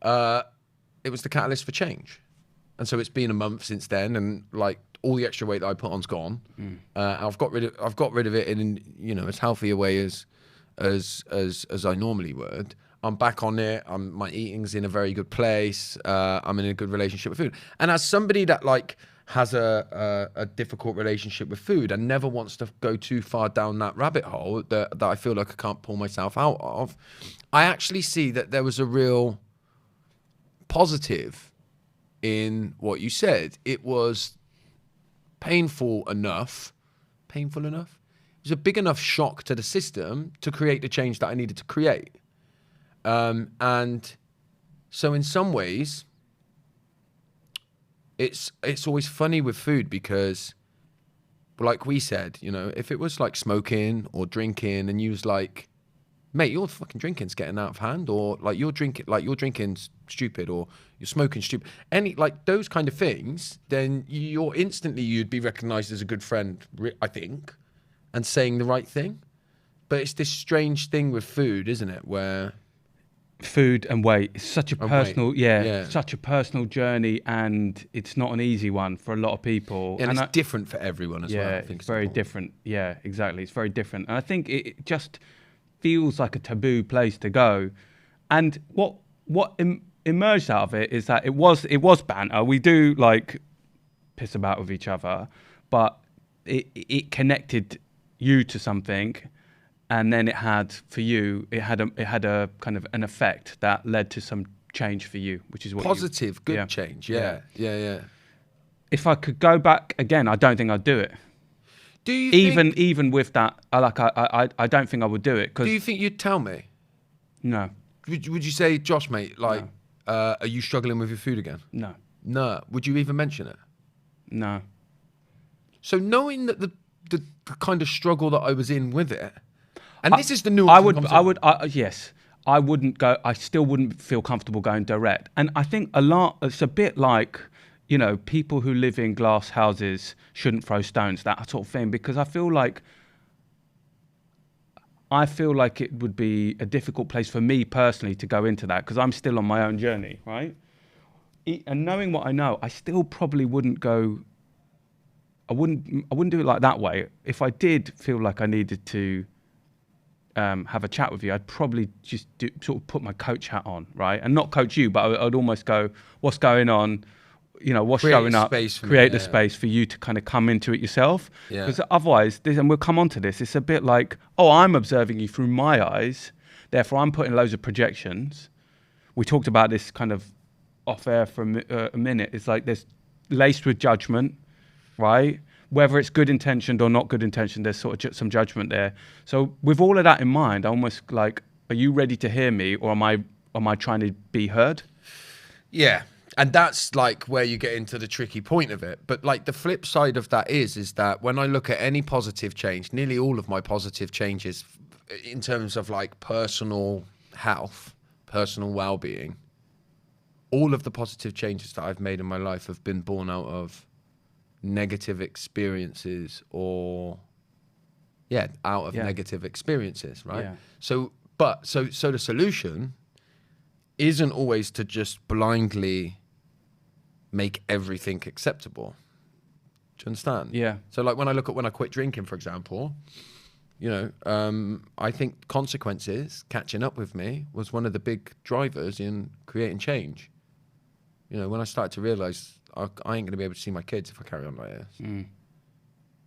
it was the catalyst for change. And so it's been a month since then, and like all the extra weight that I put on's gone. I've got rid of it in, you know, as healthy a way as I normally would. I'm back on it. My eating's in a very good place. I'm in a good relationship with food. And as somebody that like has a difficult relationship with food and never wants to go too far down that rabbit hole that I feel like I can't pull myself out of, I actually see that there was a real positive in what you said. It was painful enough. It was a big enough shock to the system to create the change that I needed to create. And so in some ways, it's always funny with food because, like we said, you know, if it was like smoking or drinking and you was like, mate, your fucking drinking's getting out of hand, or like you're drinking's stupid, or you're smoking stupid, any like those kind of things, then you'd be recognized as a good friend, I think, and saying the right thing. But it's this strange thing with food, isn't it, where food and weight is such a personal, yeah, such a personal journey, and it's not an easy one for a lot of people. and it's different for everyone as well. I think it's very different. Yeah, exactly. It's very different, and I think it just feels like a taboo place to go. And what emerged out of it is that it was banter. We do like piss about with each other, but it connected you to something. And then it had a kind of an effect that led to some change for you, which is what positive, good change. Yeah. If I could go back again, I don't think I'd do it. Do you even with that? I don't think I would do it. Do you think you'd tell me? No. Would you say, Josh, mate, like, are you struggling with your food again? No. No. Would you even mention it? No. So knowing that the kind of struggle that I was in with it. And this is the nuance. Yes, I wouldn't go. I still wouldn't feel comfortable going direct. And I think it's a bit like, you know, people who live in glass houses shouldn't throw stones, that sort of thing. Because I feel like it would be a difficult place for me personally to go into that, because I'm still on my own journey, right? And knowing what I know, I still probably wouldn't go. I wouldn't do it like that way. If I did feel like I needed to have a chat with you, I'd probably just sort of put my coach hat on, right? And not coach you, but I'd almost go, what's going on? You know, what's showing up? Create the space for you to kind of come into it yourself. Because otherwise, and we'll come on to this, it's a bit like, oh, I'm observing you through my eyes, therefore I'm putting loads of projections. We talked about this kind of off air for a minute. It's like there's laced with judgment, right? Whether it's good intentioned or not good intentioned, there's sort of some judgment there. So with all of that in mind, I almost like, are you ready to hear me, or am I trying to be heard? Yeah. And that's like where you get into the tricky point of it. But like the flip side of that is that when I look at any positive change, nearly all of my positive changes in terms of like personal health, personal well-being, all of the positive changes that I've made in my life have been born out of negative experiences, or negative experiences, right? So the solution isn't always to just blindly make everything acceptable. Do you understand? Yeah. So like when I quit drinking, for example, you know, I think consequences catching up with me was one of the big drivers in creating change. You know, when I started to realize I ain't going to be able to see my kids if I carry on like this. Do you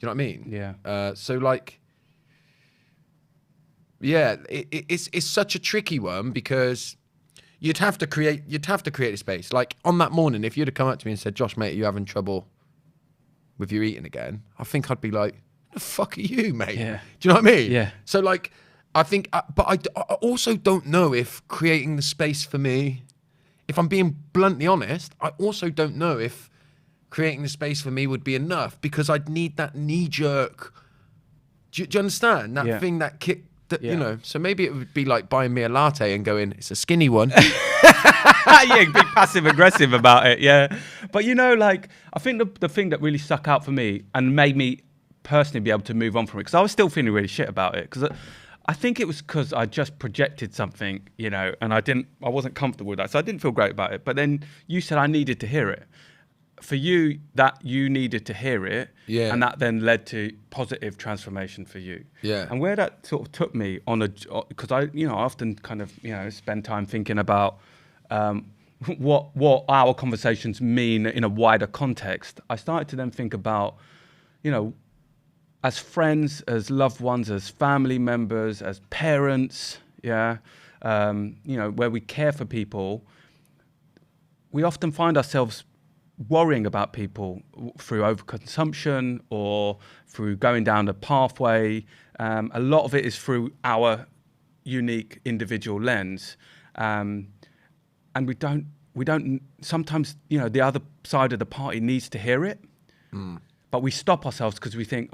know what I mean? Yeah. So like, yeah, it's such a tricky one, because you'd have to create a space. Like on that morning, if you'd have come up to me and said, Josh, mate, are you having trouble with your eating again? I think I'd be like, the fuck are you, mate? Yeah. Do you know what I mean? Yeah. So like, I think, but I also don't know if creating the space for me, if I'm being bluntly honest, I also don't know if creating the space for me would be enough, because I'd need that knee jerk. Do you understand? That thing that You know, so maybe it would be like buying me a latte and going, it's a skinny one. Yeah, be passive aggressive about it. Yeah, but you know, like I think the thing that really stuck out for me and made me personally be able to move on from it, because I was still feeling really shit about it, because I think it was because I just projected something, you know, and I wasn't comfortable with that, so I didn't feel great about it. But then you said I needed to hear it. For you, that you needed to hear it, Yeah. and that then led to positive transformation for you. Yeah. And where that sort of took me on because I often kind of, spend time thinking about what our conversations mean in a wider context. I started to then think about, as friends, as loved ones, as family members, as parents, where we care for people, we often find ourselves worrying about people through overconsumption or through going down a pathway. A lot of it is through our unique individual lens. And we don't, sometimes, the other side of the party needs to hear it. But we stop ourselves because we think,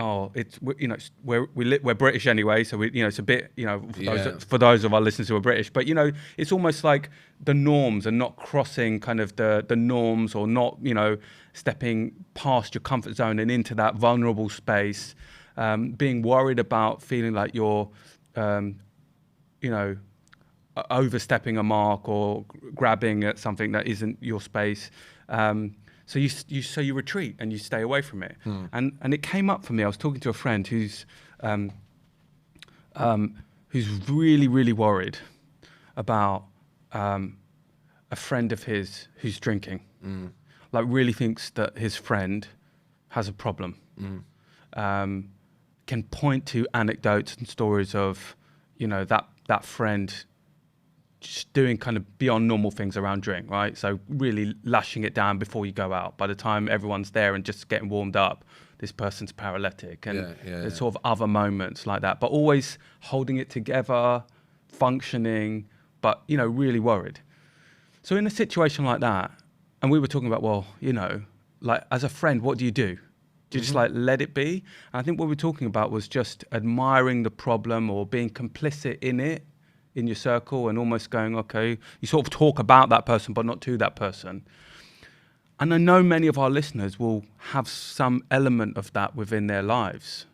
we're British anyway, so it's a bit, for those of our listeners who are British. But it's almost like the norms and not crossing kind of the norms, or not stepping past your comfort zone and into that vulnerable space, being worried about feeling like you're overstepping a mark or grabbing at something that isn't your space. So you retreat and you stay away from it. And it came up for me. I was talking to a friend who's really, really worried about a friend of his who's drinking. Like really thinks that his friend has a problem. Can point to anecdotes and stories of, that friend just doing kind of beyond normal things around drink, right? So really lashing it down before you go out. By the time everyone's there and just getting warmed up, this person's paralytic. And there's sort of other moments like that, but always holding it together, functioning, but, really worried. So in a situation like that, and we were talking about, well, like as a friend, what do you do? Do you just like let it be? And I think what we were talking about was just admiring the problem or being complicit in it, in your circle, and almost going, okay, you sort of talk about that person, but not to that person. And I know many of our listeners will have some element of that within their lives.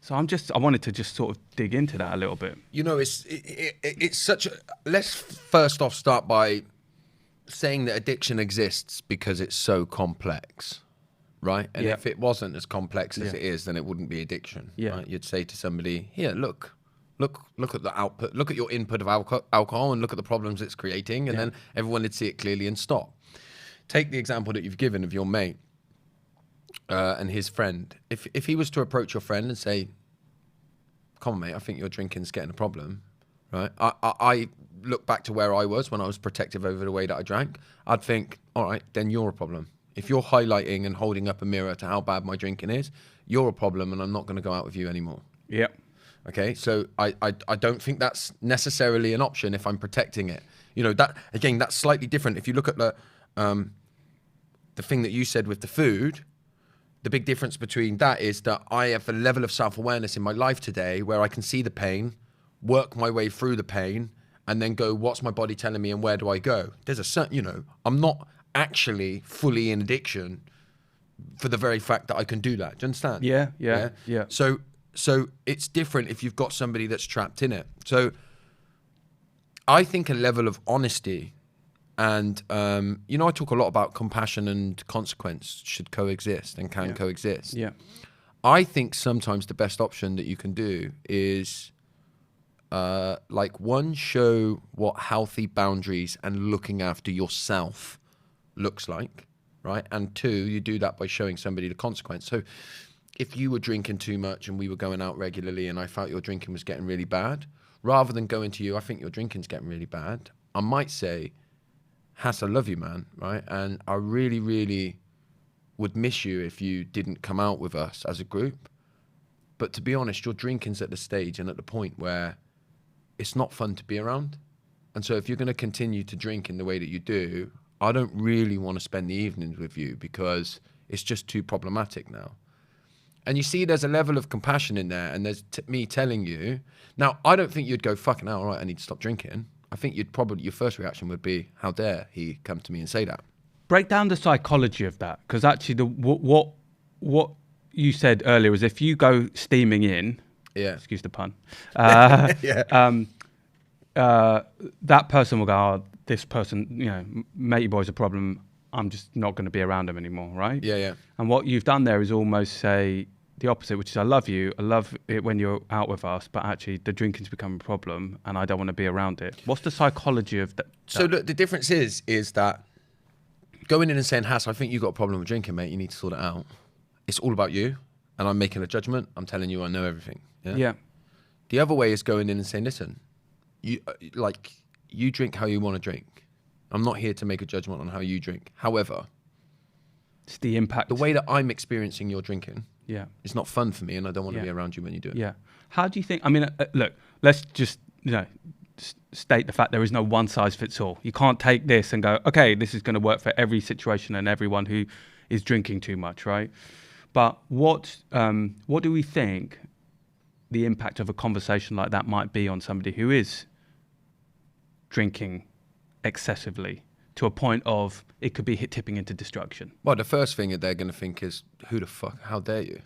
So I wanted to just sort of dig into that a little bit. It's such a, let's first off start by saying that addiction exists because it's so complex, right? And if it wasn't as complex as it is, then it wouldn't be addiction, right? You'd say to somebody, here, look at the output, look at your input of alcohol and look at the problems it's creating, and then everyone would see it clearly and stop. Take the example that you've given of your mate and his friend. If he was to approach your friend and say, come on, mate, I think your drinking's getting a problem, right? I look back to where I was when I was protective over the way that I drank. I'd think, all right, then you're a problem. If you're highlighting and holding up a mirror to how bad my drinking is, you're a problem, and I'm not going to go out with you anymore. Yeah. Okay, so I don't think that's necessarily an option if I'm protecting it. That again, that's slightly different. If you look at the thing that you said with the food, the big difference between that is that I have a level of self-awareness in my life today where I can see the pain, work my way through the pain, and then go, what's my body telling me and where do I go? There's a certain, I'm not actually fully in addiction for the very fact that I can do that. Do you understand? Yeah. So it's different if you've got somebody that's trapped in it. So I think a level of honesty and, I talk a lot about compassion and consequence should coexist and can coexist. Yeah. I think sometimes the best option that you can do is show what healthy boundaries and looking after yourself looks like, right? And two, you do that by showing somebody the consequence. So if you were drinking too much and we were going out regularly and I felt your drinking was getting really bad, rather than going to you, I think your drinking's getting really bad, I might say, Hass, I love you, man, right? And I really, really would miss you if you didn't come out with us as a group. But to be honest, your drinking's at the stage and at the point where it's not fun to be around. And so if you're going to continue to drink in the way that you do, I don't really want to spend the evenings with you because it's just too problematic now. And you see there's a level of compassion in there, and there's me telling you. Now, I don't think you'd go, fucking hell, all right, I need to stop drinking. I think you'd probably, your first reaction would be, how dare he come to me and say that? Break down the psychology of that, because actually what you said earlier is if you go steaming in, Yeah. excuse the pun, Yeah. that person will go, oh, this person, matey boy's a problem. I'm just not going to be around him anymore, right? Yeah, yeah. And what you've done there is almost say the opposite, which is I love you, I love it when you're out with us, but actually the drinking's become a problem and I don't want to be around it. What's the psychology of that? So look, the difference is that going in and saying, Hass, I think you've got a problem with drinking, mate, you need to sort it out. It's all about you, and I'm making a judgment. I'm telling you I know everything. Yeah. The other way is going in and saying, listen, you drink how you want to drink. I'm not here to make a judgment on how you drink. However, It's the impact. the way that I'm experiencing your drinking, Yeah. it's not fun for me, and I don't want to Yeah. be around you when you do it. Yeah. How do you think? I mean, look. Let's just state the fact there is no one size fits all. You can't take this and go, okay, this is going to work for every situation and everyone who is drinking too much, right? But what do we think the impact of a conversation like that might be on somebody who is drinking excessively to a point of it could be tipping into destruction? Well, the first thing that they're going to think is, who the fuck, how dare you?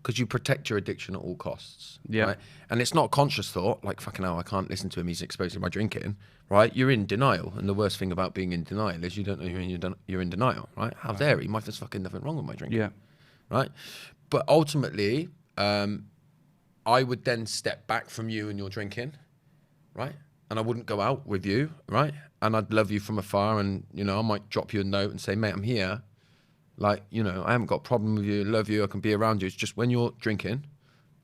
Because you protect your addiction at all costs. Yeah. Right? And it's not a conscious thought, like, fucking hell, I can't listen to him, he's exposing my drinking, right? You're in denial. And the worst thing about being in denial is you don't know you're in denial, right? How dare he? There's fucking nothing wrong with my drinking. Yeah. Right? But ultimately, I would then step back from you and your drinking, right? And I wouldn't go out with you, right? And I'd love you from afar, and, I might drop you a note and say, mate, I'm here. Like, I haven't got a problem with you, love you, I can be around you. It's just when you're drinking,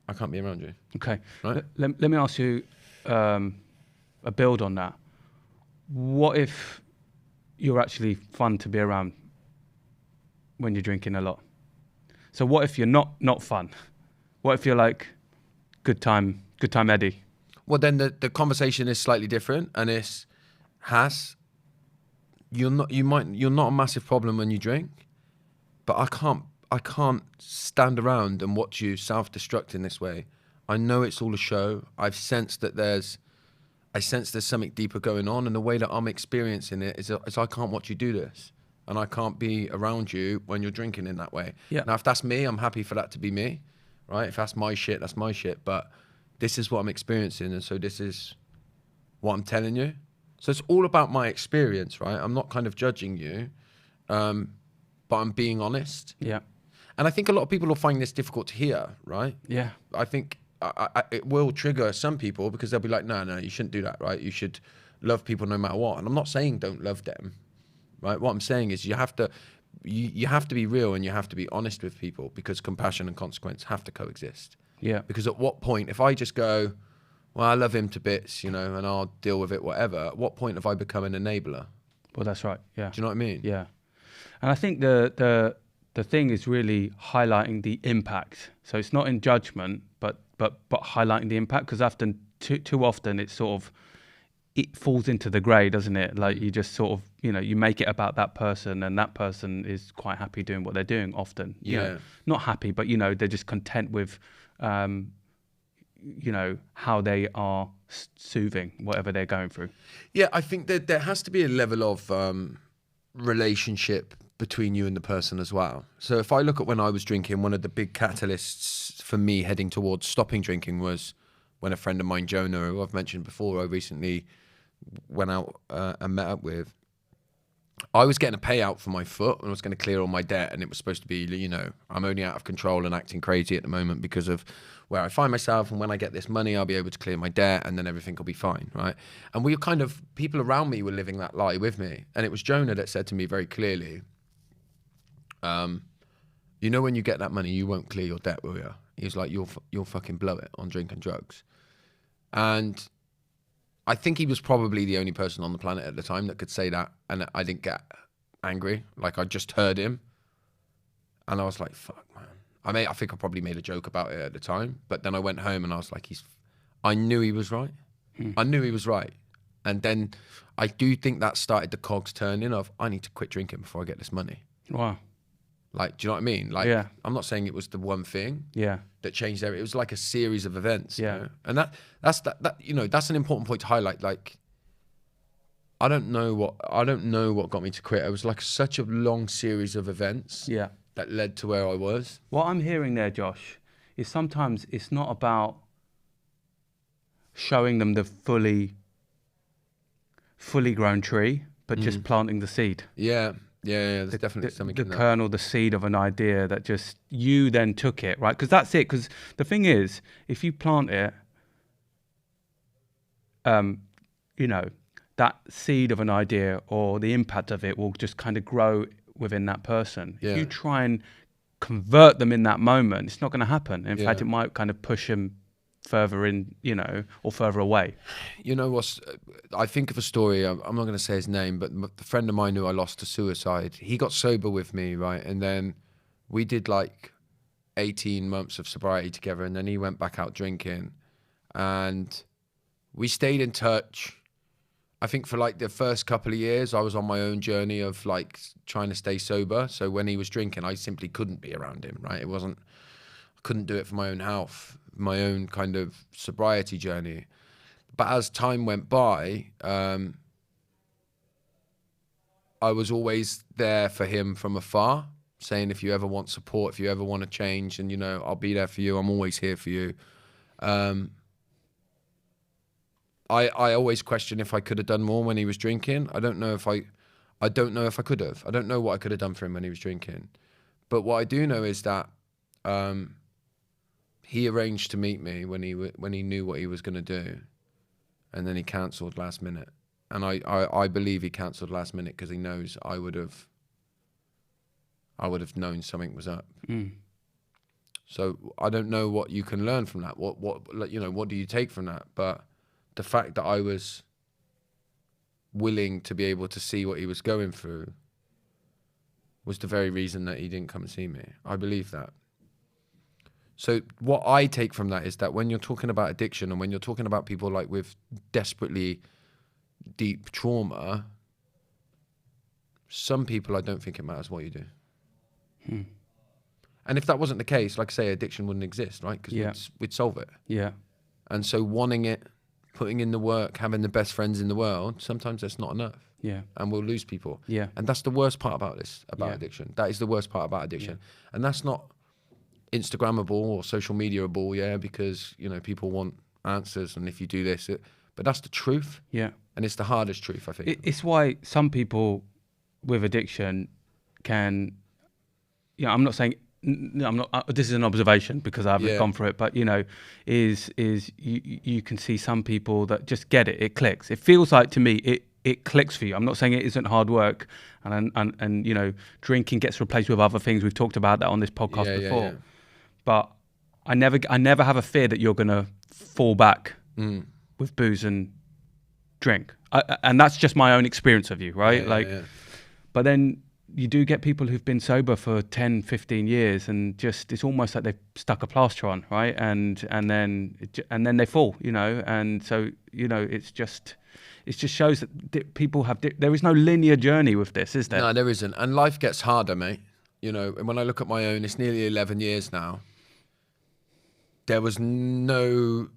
I can't be around you. Okay. Right. Let me ask you a build on that. What if you're actually fun to be around when you're drinking a lot? So what if you're not fun? What if you're like, good time Eddie? Well, then the conversation is slightly different, and it's, Hass, you're not a massive problem when you drink, but I can't stand around and watch you self-destruct in this way. I know it's all a show. I sense there's something deeper going on, and the way that I'm experiencing it is I can't watch you do this, and I can't be around you when you're drinking in that way. Yeah. Now, if that's me, I'm happy for that to be me, right? If that's my shit, that's my shit. But this is what I'm experiencing, and so this is what I'm telling you. So it's all about my experience, right? I'm not kind of judging you, but I'm being honest. Yeah. And I think a lot of people will find this difficult to hear, right? Yeah. I think it will trigger some people, because they'll be like, no, you shouldn't do that, right? You should love people no matter what. And I'm not saying don't love them, right? What I'm saying is you have to be real, and you have to be honest with people, because compassion and consequence have to coexist. Yeah. Because at what point, if I just go, well, I love him to bits, and I'll deal with it, whatever, at what point have I become an enabler? Well, that's right. Yeah. Do you know what I mean? Yeah. And I think the thing is really highlighting the impact. So it's not in judgment, but highlighting the impact, because often too often it's sort of, it falls into the grey, doesn't it? Like you just sort of, you make it about that person, and that person is quite happy doing what they're doing often. Yeah. Not happy, but they're just content with how they are soothing whatever they're going through. Yeah, I think that there has to be a level of relationship between you and the person as well. So if I look at when I was drinking, one of the big catalysts for me heading towards stopping drinking was when a friend of mine, Jonah, who I've mentioned before, I recently went out and met up with. I was getting a payout for my foot, and I was going to clear all my debt, and it was supposed to be, I'm only out of control and acting crazy at the moment because of where I find myself, and when I get this money, I'll be able to clear my debt, and then everything will be fine, right? And people around me were living that lie with me, and it was Jonah that said to me very clearly, when you get that money, you won't clear your debt, will you? He was like, you'll fucking blow it on drink and drugs. And I think he was probably the only person on the planet at the time that could say that, and I didn't get angry. Like, I just heard him, and I was like, fuck, man. I think I probably made a joke about it at the time, but then I went home and I was like, I knew he was right. I knew he was right. And then I do think that started the cogs turning of, I need to quit drinking before I get this money. Wow. Like, do you know what I mean? Like, Yeah. I'm not saying it was the one thing Yeah. that changed everything. It was like a series of events, Yeah. you know? And that you know, that's an important point to highlight. Like, I don't know what got me to quit. It was like such a long series of events Yeah. that led to where I was. What I'm hearing there, Josh, is sometimes it's not about showing them the fully grown tree, but just planting the seed. Yeah. There's definitely something The in that. kernel, the seed of an idea that just you then took it, right? Because that's it. Because the thing is, if you plant it, you know, that seed of an idea or the impact of it will just kind of grow within that person. If Yeah. you try and convert them in that moment, it's not going to happen. In fact, Yeah. it might kind of push them further in, you know, or further away. You know what's? I think of a story. I'm not going to say his name, but a friend of mine who I lost to suicide. He got sober with me, right, and then we did like 18 months of sobriety together, and then he went back out drinking, and we stayed in touch. I think for like the first couple of years, I was on my own journey of like trying to stay sober. So when he was drinking, I simply couldn't be around him, right? I couldn't do it for my own health, my own kind of sobriety journey. But as time went by, I was always there for him from afar, saying, if you ever want support, if you ever want to change, and, you know, I'll be there for you. I'm always here for you. I always question if I could have done more when he was drinking. I don't know if I could have. I don't know what I could have done for him when he was drinking. But what I do know is that he arranged to meet me when he knew what he was going to do, and then he cancelled last minute. And I believe he cancelled last minute because he knows I would have known something was up. So I don't know what you can learn from that. What you know, what do you take from that? But the fact that I was willing to be able to see what he was going through was the very reason that he didn't come and see me. I believe that. So what I take from that is that when you're talking about addiction and when you're talking about people like with desperately deep trauma, some people, I don't think it matters what you do. And if that wasn't the case, like I say, addiction wouldn't exist, right? Because we'd solve it. Yeah. And so wanting it, putting in the work, having the best friends in the world, sometimes that's not enough. Yeah. And we'll lose people. Yeah. And that's the worst part about this, about addiction. That is the worst part about addiction. And that's not Instagrammable or social mediaable, because, you know, people want answers, and if you do this, but that's the truth. Yeah. And it's the hardest truth, I think. It's why some people with addiction can, you know, I'm not saying, I'm not, this is an observation because I haven't gone through it, but, you know, is you can see some people that just get it. It clicks. It feels like to me, it clicks for you. I'm not saying it isn't hard work, and you know, drinking gets replaced with other things. We've talked about that on this podcast before. Yeah. But I never have a fear that you're going to fall back with booze and drink. And that's just my own experience of you, right? But then you do get people who've been sober for 10, 15 years, and just, it's almost like they've stuck a plaster on, right? And then they fall, you know? And so, you know, it just shows that people have, there is no linear journey with this, is there? No, there isn't. And life gets harder, mate. You know, and when I look at my own, it's nearly 11 years now. There was no,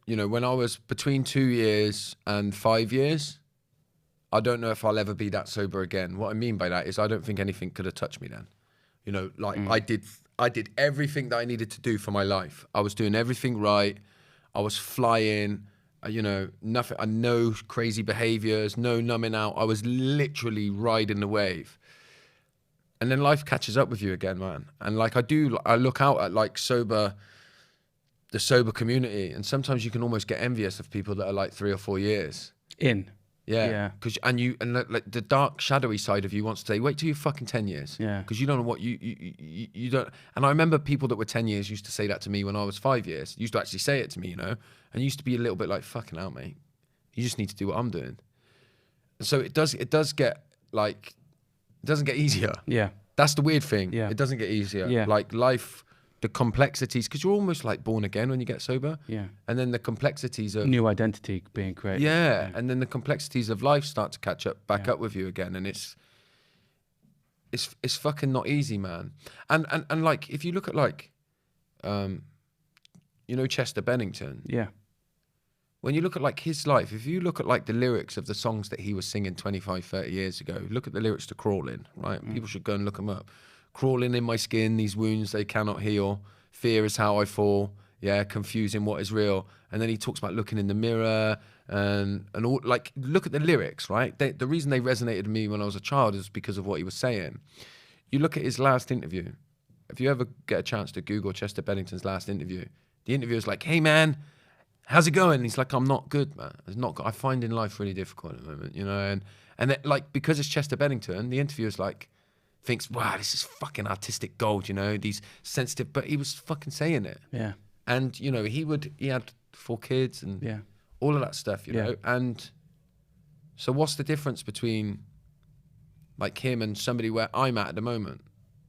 you know, when I was between 2 years and 5 years, I don't know if I'll ever be that sober again. What I mean by that is I don't think anything could have touched me then. You know, like I did everything that I needed to do for my life. I was doing everything right. I was flying, you know, nothing, no crazy behaviors, no numbing out. I was literally riding the wave. And then life catches up with you again, man. And like I look out at like the sober community, and sometimes you can almost get envious of people that are like 3 or 4 years in. Yeah. Because like the dark, shadowy side of you wants to say, wait till you're fucking 10 years. Yeah. Because you don't know what you don't. And I remember people that were 10 years used to say that to me when I was 5 years. Used to actually say it to me, you know, and used to be a little bit like, fucking hell, mate. You just need to do what I'm doing. And so it does get like, it doesn't get easier. Yeah. That's the weird thing. Yeah. It doesn't get easier. Yeah. Like life, the complexities, because you're almost like born again when you get sober. Yeah. And then the complexities of New identity being created. yeah, and then the complexities of life start to catch up back up with you again, and it's fucking not easy, man. And like, if you look at like, you know, Chester Bennington. Yeah. When you look at like his life, if you look at like the lyrics of the songs that he was singing 25, 30 years ago, look at the lyrics to Crawling, right? People should go and look them up. Crawling in my skin, these wounds they cannot heal. Fear is how I fall. Yeah, confusing what is real. And then he talks about looking in the mirror and all. Like, look at the lyrics, right? The reason they resonated with me when I was a child is because of what he was saying. You look at his last interview. If you ever get a chance to Google Chester Bennington's last interview, the interview is like, "Hey man, how's it going?" And he's like, "I'm not good, man. It's not. I find in life really difficult at the moment, you know." And it, like, because it's Chester Bennington, the interviewer's like, thinks, "Wow, this is fucking artistic gold," you know, these sensitive. But he was fucking saying it. Yeah. And you know, he had 4 kids and Yeah. all of that stuff, you know. And so, what's the difference between like him and somebody where I'm at the moment?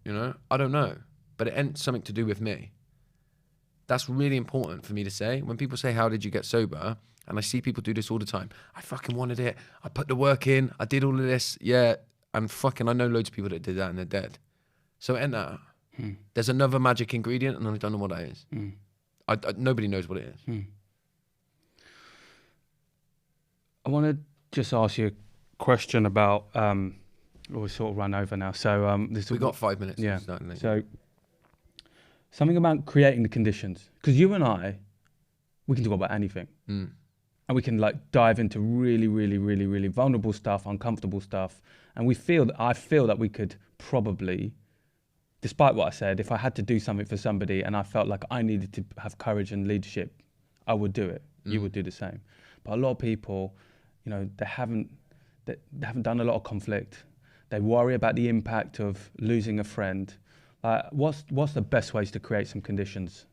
You know, I don't know, but it ain't something to do with me. That's really important for me to say. When people say, "How did you get sober?" and I see people do this all the time, I fucking wanted it. I put the work in. I did all of this. Yeah, and fucking, I know loads of people that did that and they're dead. So it ain't that. There's another magic ingredient, and I don't know what that is. Nobody knows what it is. I want to just ask you a question about. We sort of run over now. So this. We got 5 minutes. Yeah. Certainly. So something about creating the conditions, because you and I, we can talk about anything, and we can like dive into really, really, really, really vulnerable stuff, uncomfortable stuff, and I feel that we could probably, despite what I said, if I had to do something for somebody and I felt like I needed to have courage and leadership, I would do it. You would do the same. But a lot of people, you know, they haven't done a lot of conflict. They worry about the impact of losing a friend. What's the best ways to create some conditions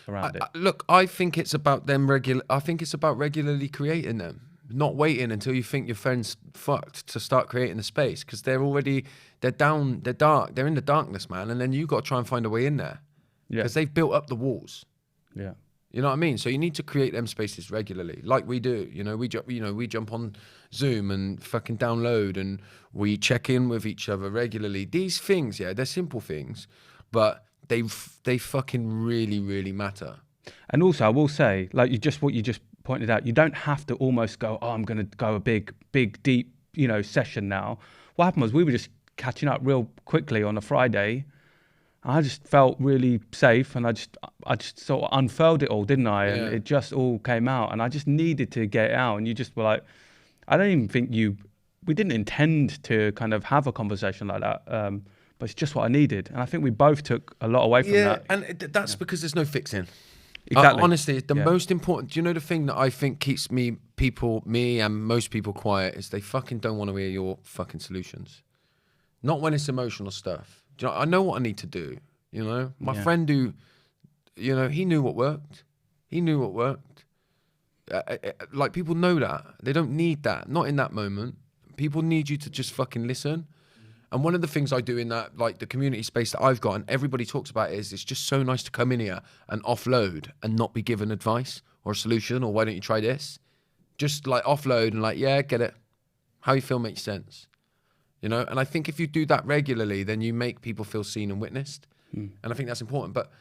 around it? Look, I think it's about them regularly creating them, not waiting until you think your friend's fucked to start creating the space, because they're in the darkness, man, and then you got to try and find a way in there, because they've built up the walls. Yeah. You know what I mean? So you need to create them spaces regularly, like we do. You know, we jump on Zoom and fucking download, and we check in with each other regularly. These things, yeah, they're simple things, but they fucking really, really matter. And also, I will say, like what you just pointed out, you don't have to almost go, "Oh, I'm going to go a big, deep, you know, session now." What happened was we were just catching up real quickly on a Friday. I just felt really safe, and I just sort of unfurled it all, didn't I? And it just all came out, and I just needed to get it out. And you just were like, I don't even think we didn't intend to kind of have a conversation like that, but it's just what I needed. And I think we both took a lot away from that. And that's because there's no fixing. Exactly. Honestly, the most important, do you know the thing that I think keeps me and most people quiet is they fucking don't want to hear your fucking solutions. Not when it's emotional stuff. Do you know, I know what I need to do, you know? My friend who, you know, he knew what worked. Like, people know that. They don't need that. Not in that moment. People need you to just fucking listen. And one of the things I do in that, like, the community space that I've got, and everybody talks about, is it's just so nice to come in here and offload and not be given advice or a solution, or why don't you try this? Just, like, offload and, like, yeah, get it. How you feel makes sense. You know, and I think if you do that regularly, then you make people feel seen and witnessed. And I think that's important. But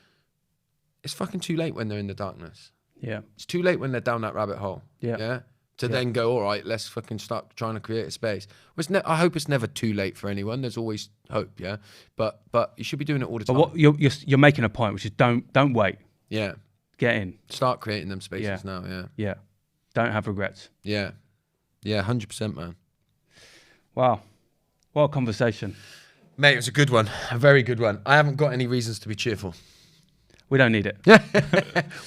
it's fucking too late when they're in the darkness. Yeah. It's too late when they're down that rabbit hole. Yeah. To then go, all right, let's fucking start trying to create a space. Well, I hope it's never too late for anyone. There's always hope, yeah. But you should be doing it all the time. But what you're making a point, which is don't wait. Yeah. Get in. Start creating them spaces now. Yeah. Yeah. Don't have regrets. Yeah. Yeah. 100%, man. Wow. What a conversation. Mate, it was a good one. A very good one. I haven't got any reasons to be cheerful. We don't need it.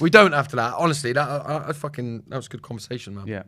We don't after that. Honestly, that was a good conversation, man. Yeah.